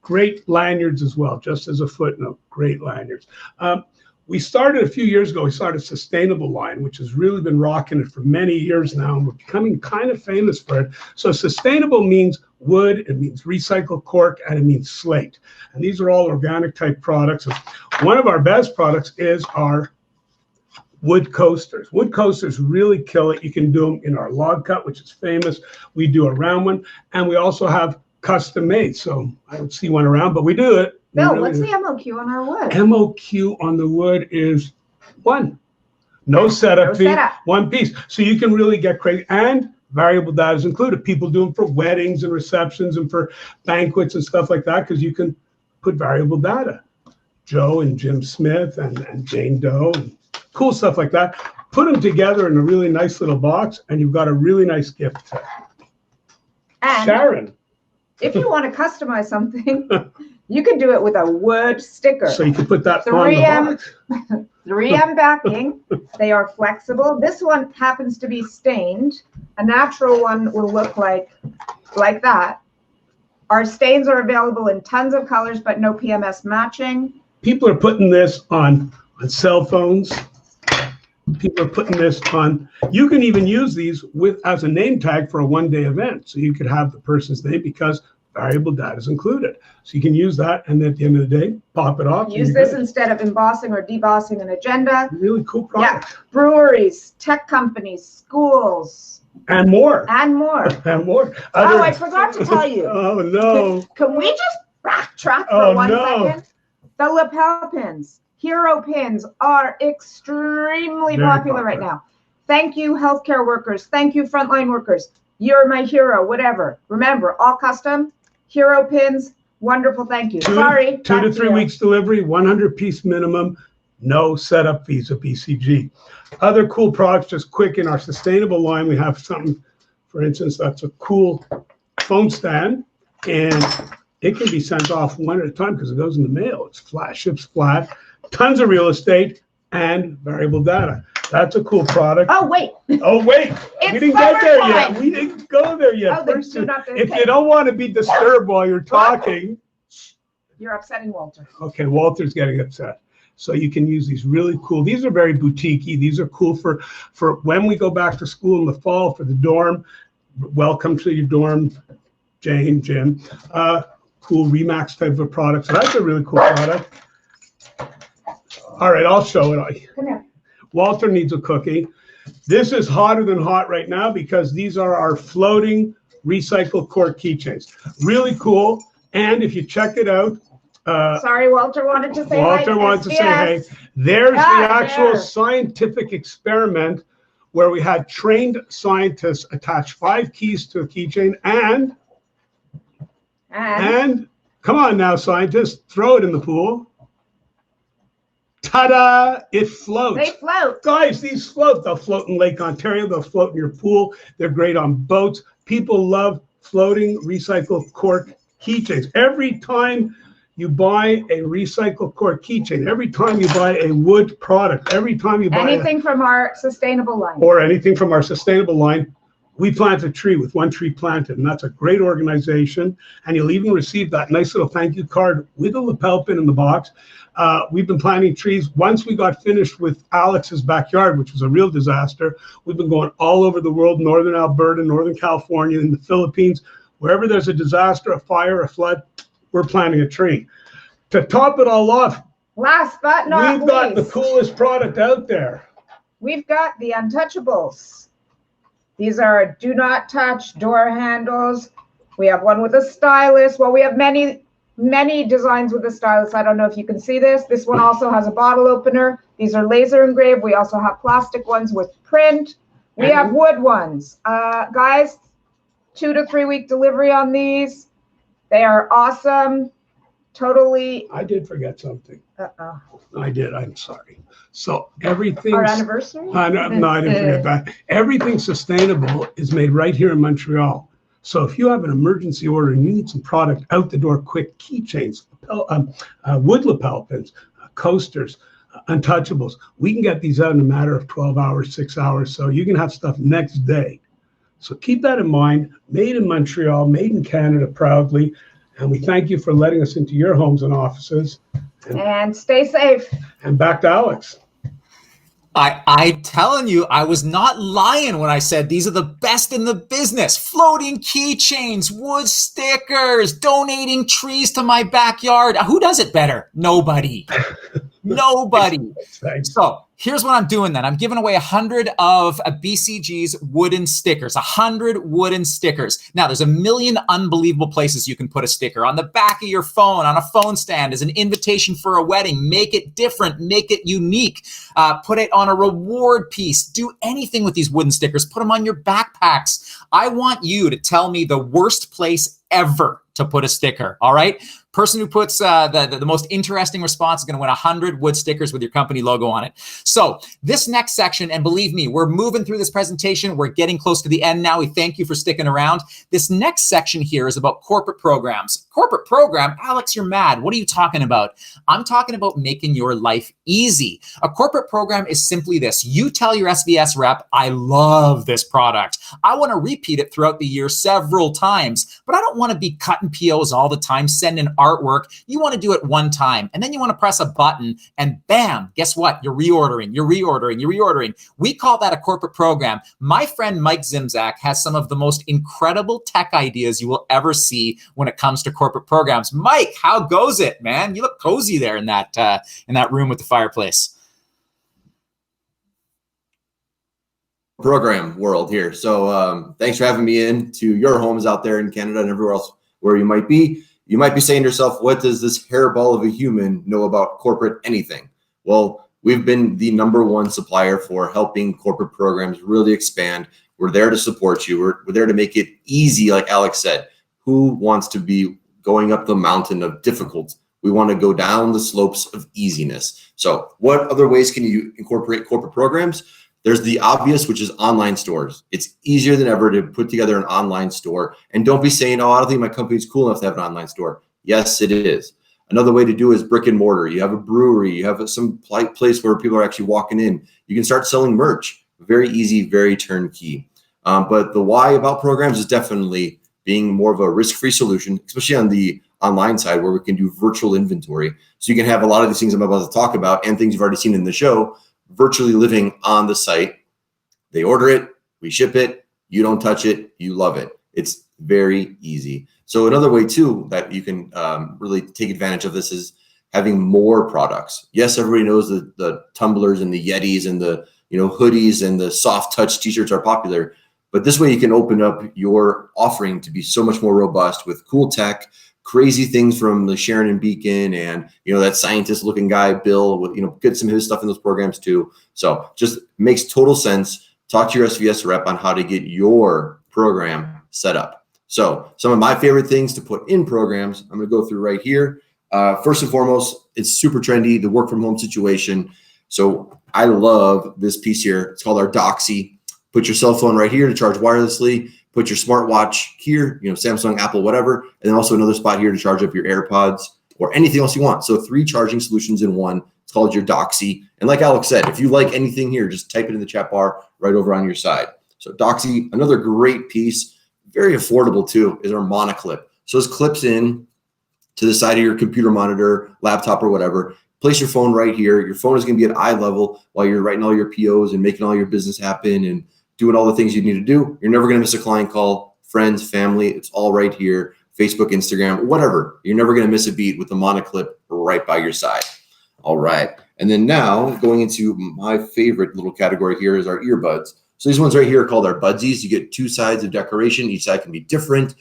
Great lanyards as well, just as a footnote, great lanyards. We started a few years ago, we started a sustainable line, which has really been rocking it for many years now, and we're becoming kind of famous for it. So sustainable means wood, it means recycled cork, and it means slate. And these are all organic type products. And one of our best products is our wood coasters. Wood coasters really kill it. You can do them in our log cut, which is famous. We do a round one, and we also have custom made. So I don't see one around, but we do it. Bill, what's the MOQ on our wood? MOQ on the wood is 1. No setup fee, 1 piece. So you can really get crazy. And variable data is included. People do them for weddings and receptions and for banquets and stuff like that, because you can put variable data. Joe and Jim Smith and Jane Doe and cool stuff like that. Put them together in a really nice little box, and you've got a really nice gift set. And Sharon. If you want to customize something, you can do it with a wood sticker. So you can put that on the box. 3M backing. They are flexible. This one happens to be stained. A natural one will look like that. Our stains are available in tons of colors, but no PMS matching. People are putting this on cell phones. People are putting this on. You can even use these as a name tag for a one-day event. So you could have the person's name because variable data is included. So you can use that, and then at the end of the day, pop it off. Use this instead of embossing or debossing an agenda. Really cool product. Yeah. Breweries, tech companies, schools. And more. And more. And more. I forgot to tell you. Oh, no. Can we just backtrack for 1 second? The lapel pins, hero pins are extremely popular right now. Thank you, healthcare workers. Thank you, frontline workers. You're my hero, whatever. Remember, all custom, hero pins, wonderful, thank you. Sorry. 2 to 3 weeks delivery, 100-piece minimum. No setup fees at BCG. Other cool products, just quick, in our sustainable line, we have something, for instance, that's a cool phone stand, and it can be sent off one at a time because it goes in the mail. It's flat, ships flat, tons of real estate, and variable data. That's a cool product. Oh, wait. Oh, wait. It's We didn't get there yet. summertime. We didn't go there yet. Oh, then First, do not if okay. you don't want to be disturbed while you're talking, You're upsetting Walter. okay, Walter's getting upset. So you can use these really cool. These are very boutiquey. These are cool for when we go back to school in the fall for the dorm. Welcome to your dorm, Jane, Jim. Cool Remax type of product. So that's a really cool product. All right, I'll show it. Come here. Walter needs a cookie. This is hotter than hot right now because these are our floating recycled cork keychains. Really cool. And if you check it out, Sorry, Walter wanted to say hi. Walter wants to say hey. SVS. There's the actual there. scientific experiment where we had trained scientists attach 5 keys to a keychain and come on now, scientists, throw it in the pool. Ta-da! It floats. They float. Guys, these float. They'll float in Lake Ontario. They'll float in your pool. They're great on boats. People love floating recycled cork keychains. Every time you buy a recycled cork keychain, every time you buy a wood product, every time you buy Anything from our sustainable line. or anything from our sustainable line, we plant a tree with one tree planted, and that's a great organization. And you'll even receive that nice little thank you card with a lapel pin in the box. We've been planting trees. Once we got finished with Alex's backyard, which was a real disaster, we've been going all over the world, northern Alberta, northern California, in the Philippines. Wherever there's a disaster, a fire, a flood, we're planting a tree. To top it all off, Last but not we've got the least, coolest product out there. we've got the Untouchables. These are do not touch door handles. We have one with a stylus. Well, we have many designs with a stylus. I don't know if you can see this. This one also has a bottle opener. These are laser engraved. We also have plastic ones with print. We have wood ones. Guys, 2 to 3 week delivery on these. They are awesome. Totally. I did forget something. Uh-oh. I did. I'm sorry. So everything. Our anniversary? No, I didn't forget that. Everything sustainable is made right here in Montreal. So if you have an emergency order and you need some product out the door quick, keychains, wood lapel pins, coasters, Untouchables, we can get these out in a matter of 12 hours, 6 hours. So you can have stuff next day. So keep that in mind. Made in Montreal, made in Canada proudly. And we thank you for letting us into your homes and offices. And stay safe. And back to Alex. I'm telling you, I was not lying when I said these are the best in the business. Floating keychains, wood stickers, donating trees to my backyard. Who does it better? Nobody. Nobody. Thanks. So here's what I'm doing then. I'm giving away 100 of BCG's wooden stickers, 100 wooden stickers. Now, there's a million unbelievable places you can put a sticker. On the back of your phone, on a phone stand, as an invitation for a wedding. Make it different. Make it unique. Put it on a reward piece. Do anything with these wooden stickers. Put them on your backpacks. I want you to tell me the worst place ever to put a sticker, all right? Person who puts the most interesting response is going to win 100 wood stickers with your company logo on it. So this next section, and believe me, we're moving through this presentation. We're getting close to the end now. We thank you for sticking around. This next section here is about corporate programs. Corporate program? Alex, you're mad. What are you talking about? I'm talking about making your life easy. A corporate program is simply this. You tell your SVS rep, I love this product. I want to repeat it throughout the year several times, but I don't want to be cutting POs all the time, sending artwork. You want to do it one time, and then you want to press a button, and bam, guess what? You're reordering. We call that a corporate program. My friend Mike Zimzak has some of the most incredible tech ideas you will ever see when it comes to corporate programs. Mike, how goes it, man? You look cozy there in that room with the fireplace. Program world here. So thanks for having me into your homes out there in Canada and everywhere else where you might be. You might be saying to yourself, what does this hairball of a human know about corporate anything? Well, we've been the #1 supplier for helping corporate programs really expand. We're there to support you. We're there to make it easy, like Alex said. Who wants to be going up the mountain of difficult We want to go down the slopes of easiness. So what other ways can you incorporate corporate programs? There's the obvious, which is online stores. It's easier than ever to put together an online store. And don't be saying, oh, I don't think my company's cool enough to have an online store. Yes, it is. Another way to do is brick and mortar. You have a brewery, you have some place where people are actually walking in. You can start selling merch. Very easy, very turnkey. But the why about programs is definitely being more of a risk-free solution, especially on the online side where we can do virtual inventory. So you can have a lot of these things I'm about to talk about and things you've already seen in the show virtually living on the site. They order it, we ship it, you don't touch it, you love it. It's very easy. So another way too that you can really take advantage of this is having more products. Yes, everybody knows that the tumblers and the Yetis and the hoodies and the soft touch t-shirts are popular, but this way you can open up your offering to be so much more robust with cool tech, crazy things from the Sharon and Beacon and that scientist looking guy Bill with get some of his stuff in those programs too. So just makes total sense. Talk to your SVS rep on how to get your program set up. So some of my favorite things to put in programs, I'm going to go through right here. First and foremost, it's super trendy, the work from home situation. So I love this piece here. It's called our Doxy. Put your cell phone right here to charge wirelessly. Put your smartwatch here, Samsung, Apple, whatever. And then also another spot here to charge up your AirPods or anything else you want. So 3 charging solutions in one. It's called your Doxy. And like Alex said, if you like anything here, just type it in the chat bar right over on your side. So Doxy, another great piece, very affordable too, is our monoclip. So this clips in to the side of your computer monitor, laptop, or whatever. Place your phone right here. Your phone is going to be at eye level while you're writing all your POs and making all your business happen and doing all the things you need to do. You're never going to miss a client call, friends, family. It's all right here. Facebook, Instagram, whatever. You're never going to miss a beat with the monoclip right by your side. All right. And then now going into my favorite little category here is our earbuds. So these ones right here are called our Budsies. You get 2 sides of decoration. Each side can be different.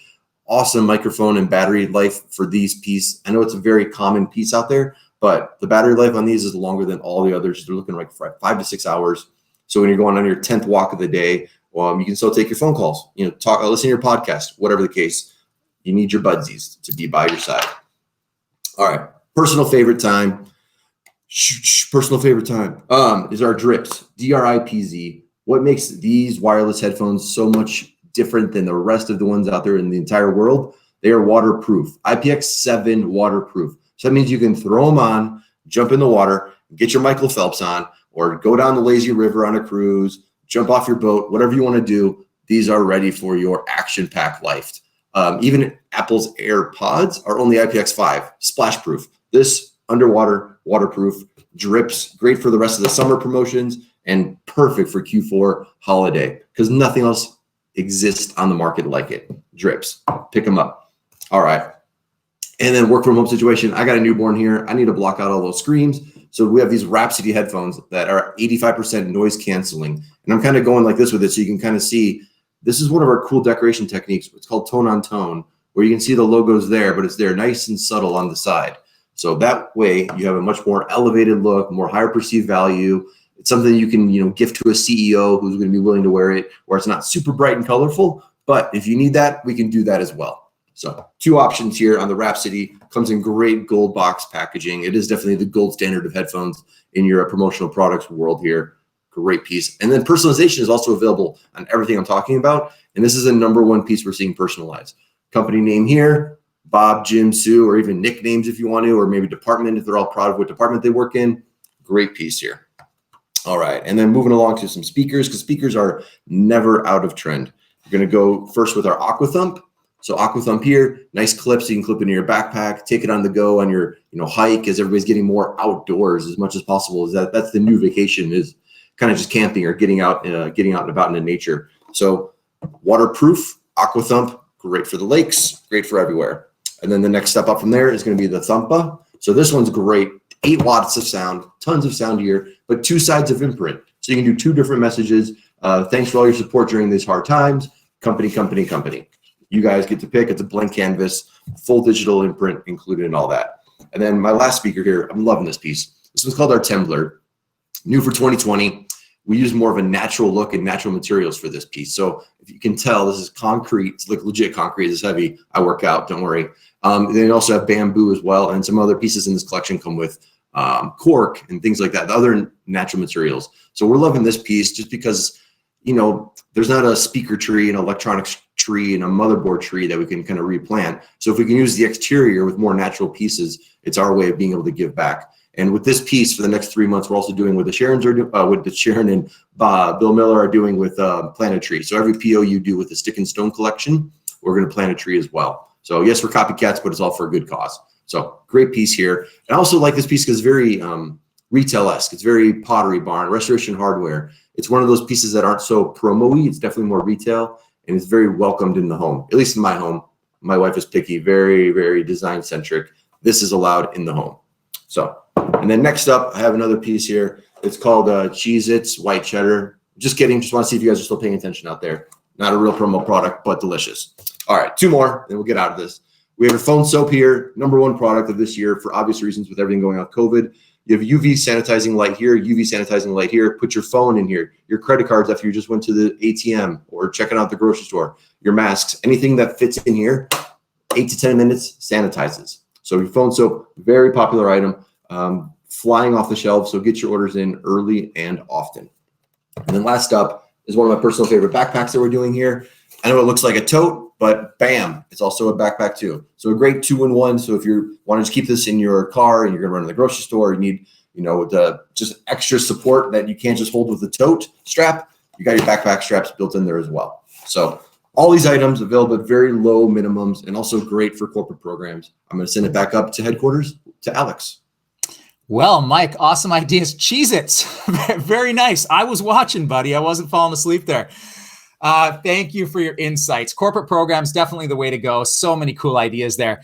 Awesome microphone and battery life for these pieces. I know it's a very common piece out there, but the battery life on these is longer than all the others. They're looking like 5 to 6 hours. So when you're going on your 10th walk of the day, you can still take your phone calls, talk, listen to your podcast, whatever the case. You need your Budsies to be by your side. All right, personal favorite time. Personal favorite time is our Drips, DRIPZ. What makes these wireless headphones so much different than the rest of the ones out there in the entire world? They are waterproof, IPX7 waterproof. So that means you can throw them on, jump in the water, get your Michael Phelps on, or go down the lazy river on a cruise, jump off your boat, whatever you want to do. These are ready for your action-packed life. Even Apple's AirPods are only IPX5, splash-proof. This underwater, waterproof, Drips, great for the rest of the summer promotions and perfect for Q4 holiday because nothing else exists on the market like it. Drips, pick them up. All right. And then work from home situation. I got a newborn here. I need to block out all those screams. So we have these Rhapsody headphones that are 85% noise canceling. And I'm kind of going like this with it so you can kind of see, this is one of our cool decoration techniques. It's called tone on tone, where you can see the logos there, but it's there nice and subtle on the side. So that way you have a much more elevated look, more higher perceived value. It's something you can, gift to a CEO who's going to be willing to wear it, where it's not super bright and colorful. But if you need that, we can do that as well. So 2 options here on the Rhapsody. Comes in great gold box packaging. It is definitely the gold standard of headphones in your promotional products world here. Great piece. And then personalization is also available on everything I'm talking about. And this is the #1 piece we're seeing personalized. Company name here, Bob, Jim, Sue, or even nicknames if you want to, or maybe department if they're all proud of what department they work in. Great piece here. All right. And then moving along to some speakers, because speakers are never out of trend. We're going to go first with our AquaThump. So AquaThump here, nice clips you can clip into your backpack, take it on the go on your hike as everybody's getting more outdoors as much as possible. That's the new vacation, is kind of just camping or getting out and about into nature. So waterproof AquaThump, great for the lakes, great for everywhere. And then the next step up from there is going to be the Thumpa. So this one's great, 8 watts of sound, tons of sound here, but 2 sides of imprint. So you can do 2 different messages. Thanks for all your support during these hard times. Company, company, company. You guys get to pick. It's a blank canvas, full digital imprint included in all that. And then my last speaker here, I'm loving this piece. This one's called our Tembler, new for 2020. we use more of a natural look and natural materials for this piece. So if you can tell, this is concrete. It's like legit concrete. It's heavy. I work out, don't worry. They also have bamboo as well. And some other pieces in this collection come with cork and things like that, the other natural materials. So we're loving this piece just because, you know, there's not a speaker tree, an electronics tree, and a motherboard tree that we can kind of replant. So if we can use the exterior with more natural pieces, it's our way of being able to give back. And with this piece for the next 3 months, we're also doing what the Sharons are what the Sharon and Bill Miller are doing with Plant a Tree. So every PO you do with the Stick and Stone collection, we're going to plant a tree as well. So yes, we're copycats, but it's all for a good cause. So great piece here. And I also like this piece because it's very retail-esque. It's very Pottery Barn, Restoration Hardware. It's one of those pieces that aren't so promo-y. It's definitely more retail, and it's very welcomed in the home, at least in my home. My wife is picky, very, very design-centric. This is allowed in the home. So, and then next up, I have another piece here. It's called Cheez-Its White Cheddar. Just kidding. Just want to see if you guys are still paying attention out there. Not a real promo product, but delicious. All right, 2 more, then we'll get out of this. We have a phone soap here, #1 product of this year for obvious reasons with everything going on with COVID. You have UV sanitizing light here, UV sanitizing light here. Put your phone in here, your credit cards after you just went to the ATM or checking out the grocery store, your masks, anything that fits in here, 8 to 10 minutes sanitizes. So your phone soap, very popular item, flying off the shelves. So get your orders in early and often. And then last up is one of my personal favorite backpacks that we're doing here. I know it looks like a tote, but bam, it's also a backpack too. So a great 2-in-1. So if you want to just keep this in your car and you're going to run to the grocery store, you need, you know, the just extra support that you can't just hold with the tote strap. You got your backpack straps built in there as well. So all these items available at very low minimums and also great for corporate programs. I'm going to send it back up to headquarters to Alex. Well, Mike, awesome ideas. Cheez-Its. Very nice. I was watching, buddy. I wasn't falling asleep there. Thank you for your insights. Corporate programs, definitely the way to go. So many cool ideas there.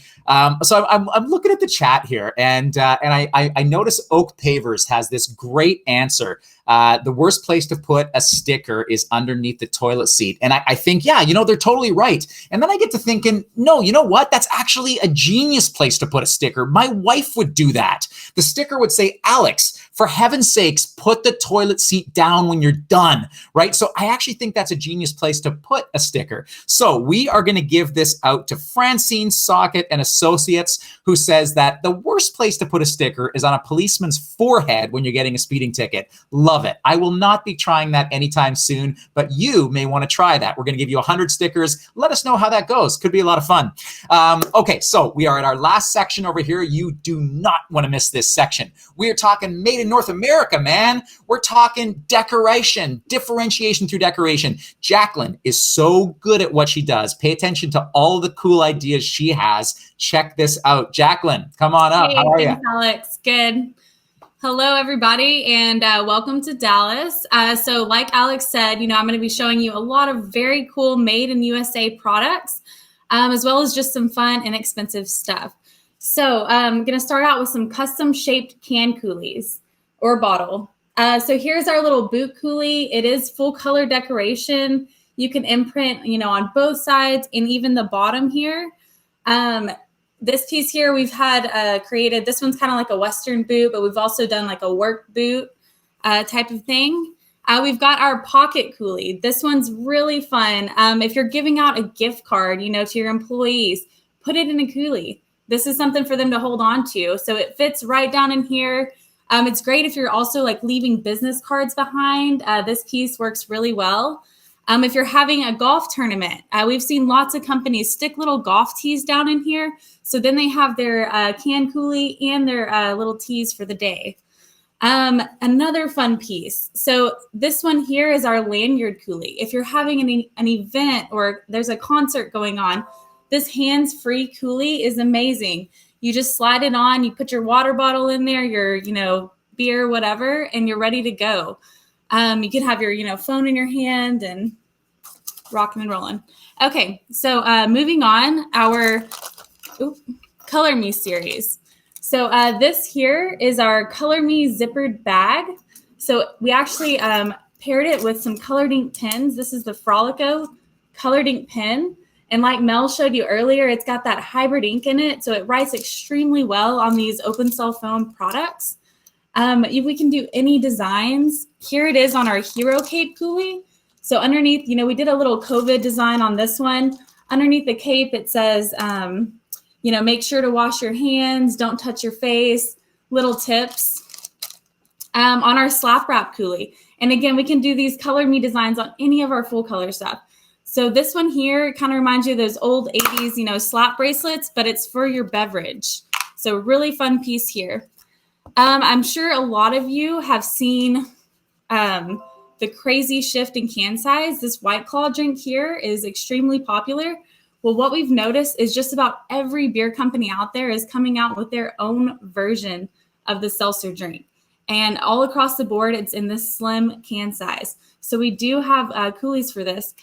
So I'm looking at the chat here, and I notice Oak Pavers has this great answer. The worst place to put a sticker is underneath the toilet seat. And I think, yeah, you know, they're totally right. And then I get to thinking, no, you know what? That's actually a genius place to put a sticker. My wife would do that. The sticker would say, Alex, for heaven's sakes, put the toilet seat down when you're done, right? So I actually think that's a genius place to put a sticker. So we are going to give this out to Francine Socket and Associates, who says that the worst place to put a sticker is on a policeman's forehead when you're getting a speeding ticket. Love it. I will not be trying that anytime soon, but you may want to try that. We're going to give you 100 stickers. Let us know how that goes. Could be a lot of fun. Okay, so we are at our last section over here. You do not want to miss this section. We are talking made in North America, man. We're talking decoration, differentiation through decoration. Jacqueline is so good at what she does. Pay attention to all the cool ideas she has. Check this out. Jacqueline, come on up. Hey, how are you? thanks, Alex. Good. Hello, everybody, and welcome to Dallas. So like Alex said, you know, I'm going to be showing you a lot of very cool made in USA products, as well as just some fun, inexpensive stuff. So I'm going to start out with some custom shaped can coolies or bottle. So here's our little boot coolie. It is full color decoration. You can imprint, you know, on both sides and even the bottom here. This piece here we've had created, this one's kind of like a Western boot, but we've also done like a work boot type of thing. We've got our pocket coolie. This one's really fun. If you're giving out a gift card, you know, to your employees, put it in a coolie. This is something for them to hold on to. So it fits right down in here. It's great if you're also like leaving business cards behind. This piece works really well. If you're having a golf tournament, we've seen lots of companies stick little golf tees down in here. So then they have their can coolie and their little tees for the day. Another fun piece. So this one here is our lanyard coolie. If you're having an event or there's a concert going on, this hands-free coolie is amazing. You just slide it on, you put your water bottle in there, your, you know, beer, whatever, and you're ready to go. You can have your, you know, phone in your hand and rocking and rolling. Okay, so moving on, our Color Me series. So this here is our Color Me zippered bag. So we actually paired it with some colored ink pens. This is the Frolico colored ink pen. And like Mel showed you earlier, it's got that hybrid ink in it. So it writes extremely well on these open cell foam products. We can do any designs. Here it is on our Hero Cape Coolie. So underneath, we did a little COVID design on this one. Underneath the cape, it says, make sure to wash your hands, don't touch your face, little tips. On our slap wrap coolie. And again, we can do these color me designs on any of our full color stuff. So this one here kind of reminds you of those old 80s, slap bracelets, but it's for your beverage. So really fun piece here. I'm sure a lot of you have seen the crazy shift in can size. This White Claw drink here is extremely popular. Well, what we've noticed is just about every beer company out there is coming out with their own version of the seltzer drink. And all across the board, it's in this slim can size. So we do have coolies for this.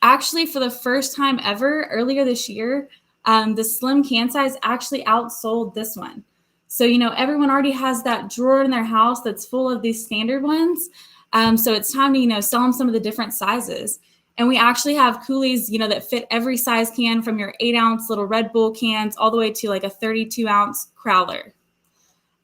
Actually, for the first time ever, earlier this year, the slim can size actually outsold this one. So, everyone already has that drawer in their house that's full of these standard ones. So it's time to, sell them some of the different sizes. And we actually have coolies, that fit every size can, from your 8-ounce little Red Bull cans all the way to like a 32-ounce Crowler.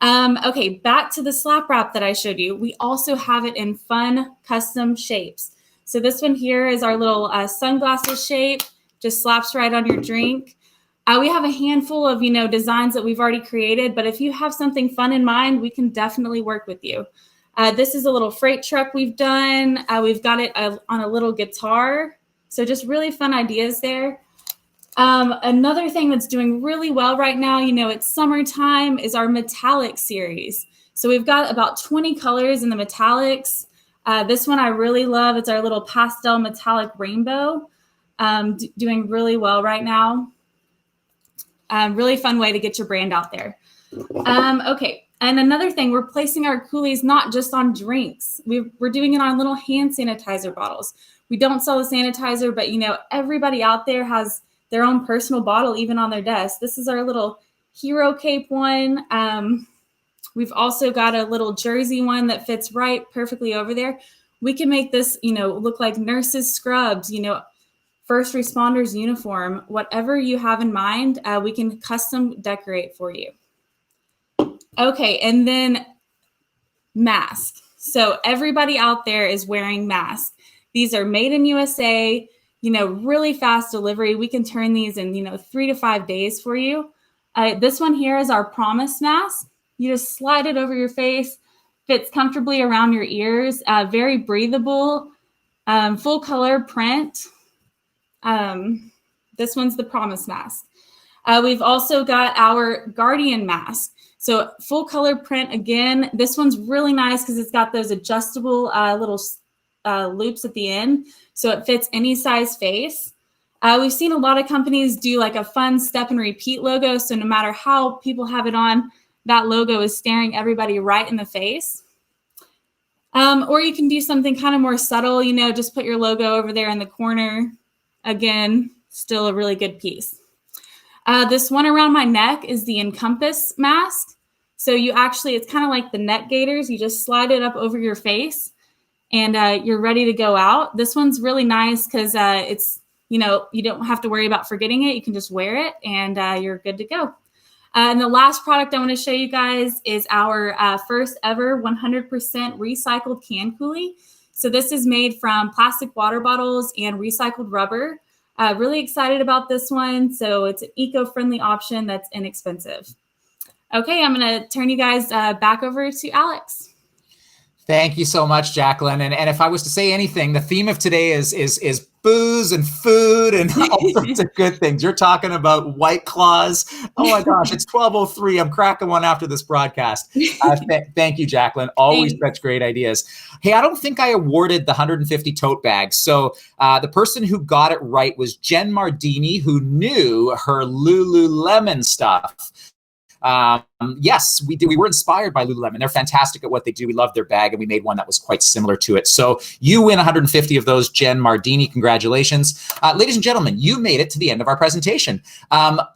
Okay, back to the slap wrap that I showed you. We also have it in fun custom shapes. So this one here is our little sunglasses shape, just slaps right on your drink. We have a handful of, designs that we've already created, but if you have something fun in mind, we can definitely work with you. This is a little freight truck we've done. We've got it on a little guitar. So just really fun ideas there. Another thing that's doing really well right now, it's summertime, is our metallic series. So we've got about 20 colors in the metallics. This one I really love. It's our little pastel metallic rainbow, doing really well right now. Really fun way to get your brand out there. Okay. And another thing, we're placing our coolies not just on drinks. We're doing it on little hand sanitizer bottles. We don't sell the sanitizer, but everybody out there has their own personal bottle, even on their desk. This is our little Hero Cape one. We've also got a little jersey one that fits right perfectly over there. We can make this, look like nurses' scrubs, first responders uniform, whatever you have in mind, we can custom decorate for you. Okay, and then mask. So everybody out there is wearing masks. These are made in USA, really fast delivery. We can turn these in, 3 to 5 days for you. This one here is our Promise mask. You just slide it over your face, fits comfortably around your ears, very breathable, full color print. This one's the Promise mask. We've also got our Guardian mask. So full color print again. This one's really nice because it's got those adjustable little loops at the end. So it fits any size face. We've seen a lot of companies do like a fun step and repeat logo. So no matter how people have it on, that logo is staring everybody right in the face. Or you can do something kind of more subtle, just put your logo over there in the corner. Again, still a really good piece. This one around my neck is the Encompass mask. So it's kind of like the neck gaiters. You just slide it up over your face and you're ready to go out. This one's really nice because it's, you don't have to worry about forgetting it. You can just wear it and you're good to go. And the last product I want to show you guys is our first ever 100% recycled can coolie. So this is made from plastic water bottles and recycled rubber. Really excited about this one. So it's an eco-friendly option that's inexpensive. Okay, I'm going to turn you guys back over to Alex. Thank you so much, Jacqueline. And if I was to say anything, the theme of today is booze and food and all sorts of good things. You're talking about White Claws. Oh my gosh, it's 12:03. I'm cracking one after this broadcast. Thank you, Jacqueline. Always such great ideas. Hey, I don't think I awarded the 150 tote bags. So the person who got it right was Jen Mardini, who knew her Lululemon stuff. Yes, we did. We were inspired by Lululemon. They're fantastic at what they do. We love their bag, and we made one that was quite similar to it. So you win 150 of those, Jen Mardini. Congratulations. Ladies and gentlemen, you made it to the end of our presentation.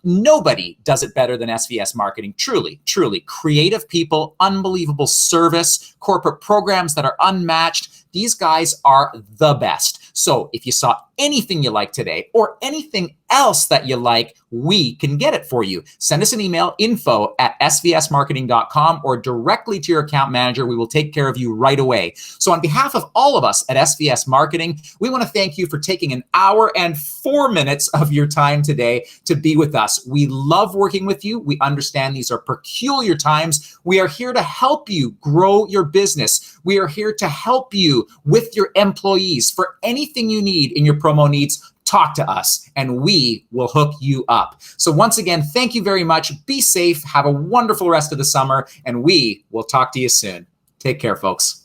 Nobody does it better than SVS Marketing. Truly, truly. Creative people, unbelievable service, corporate programs that are unmatched. These guys are the best. So if you saw anything you like today or anything else that you like, we can get it for you. Send us an email, info@svsmarketing.com, or directly to your account manager. We will take care of you right away. So on behalf of all of us at SVS Marketing, we want to thank you for taking an hour and 4 minutes of your time today to be with us. We love working with you. We understand these are peculiar times. We are here to help you grow your business. We are here to help you with your employees. For anything you need in your promo needs, talk to us and we will hook you up. So once again, thank you very much. Be safe. Have a wonderful rest of the summer, and we will talk to you soon. Take care, folks.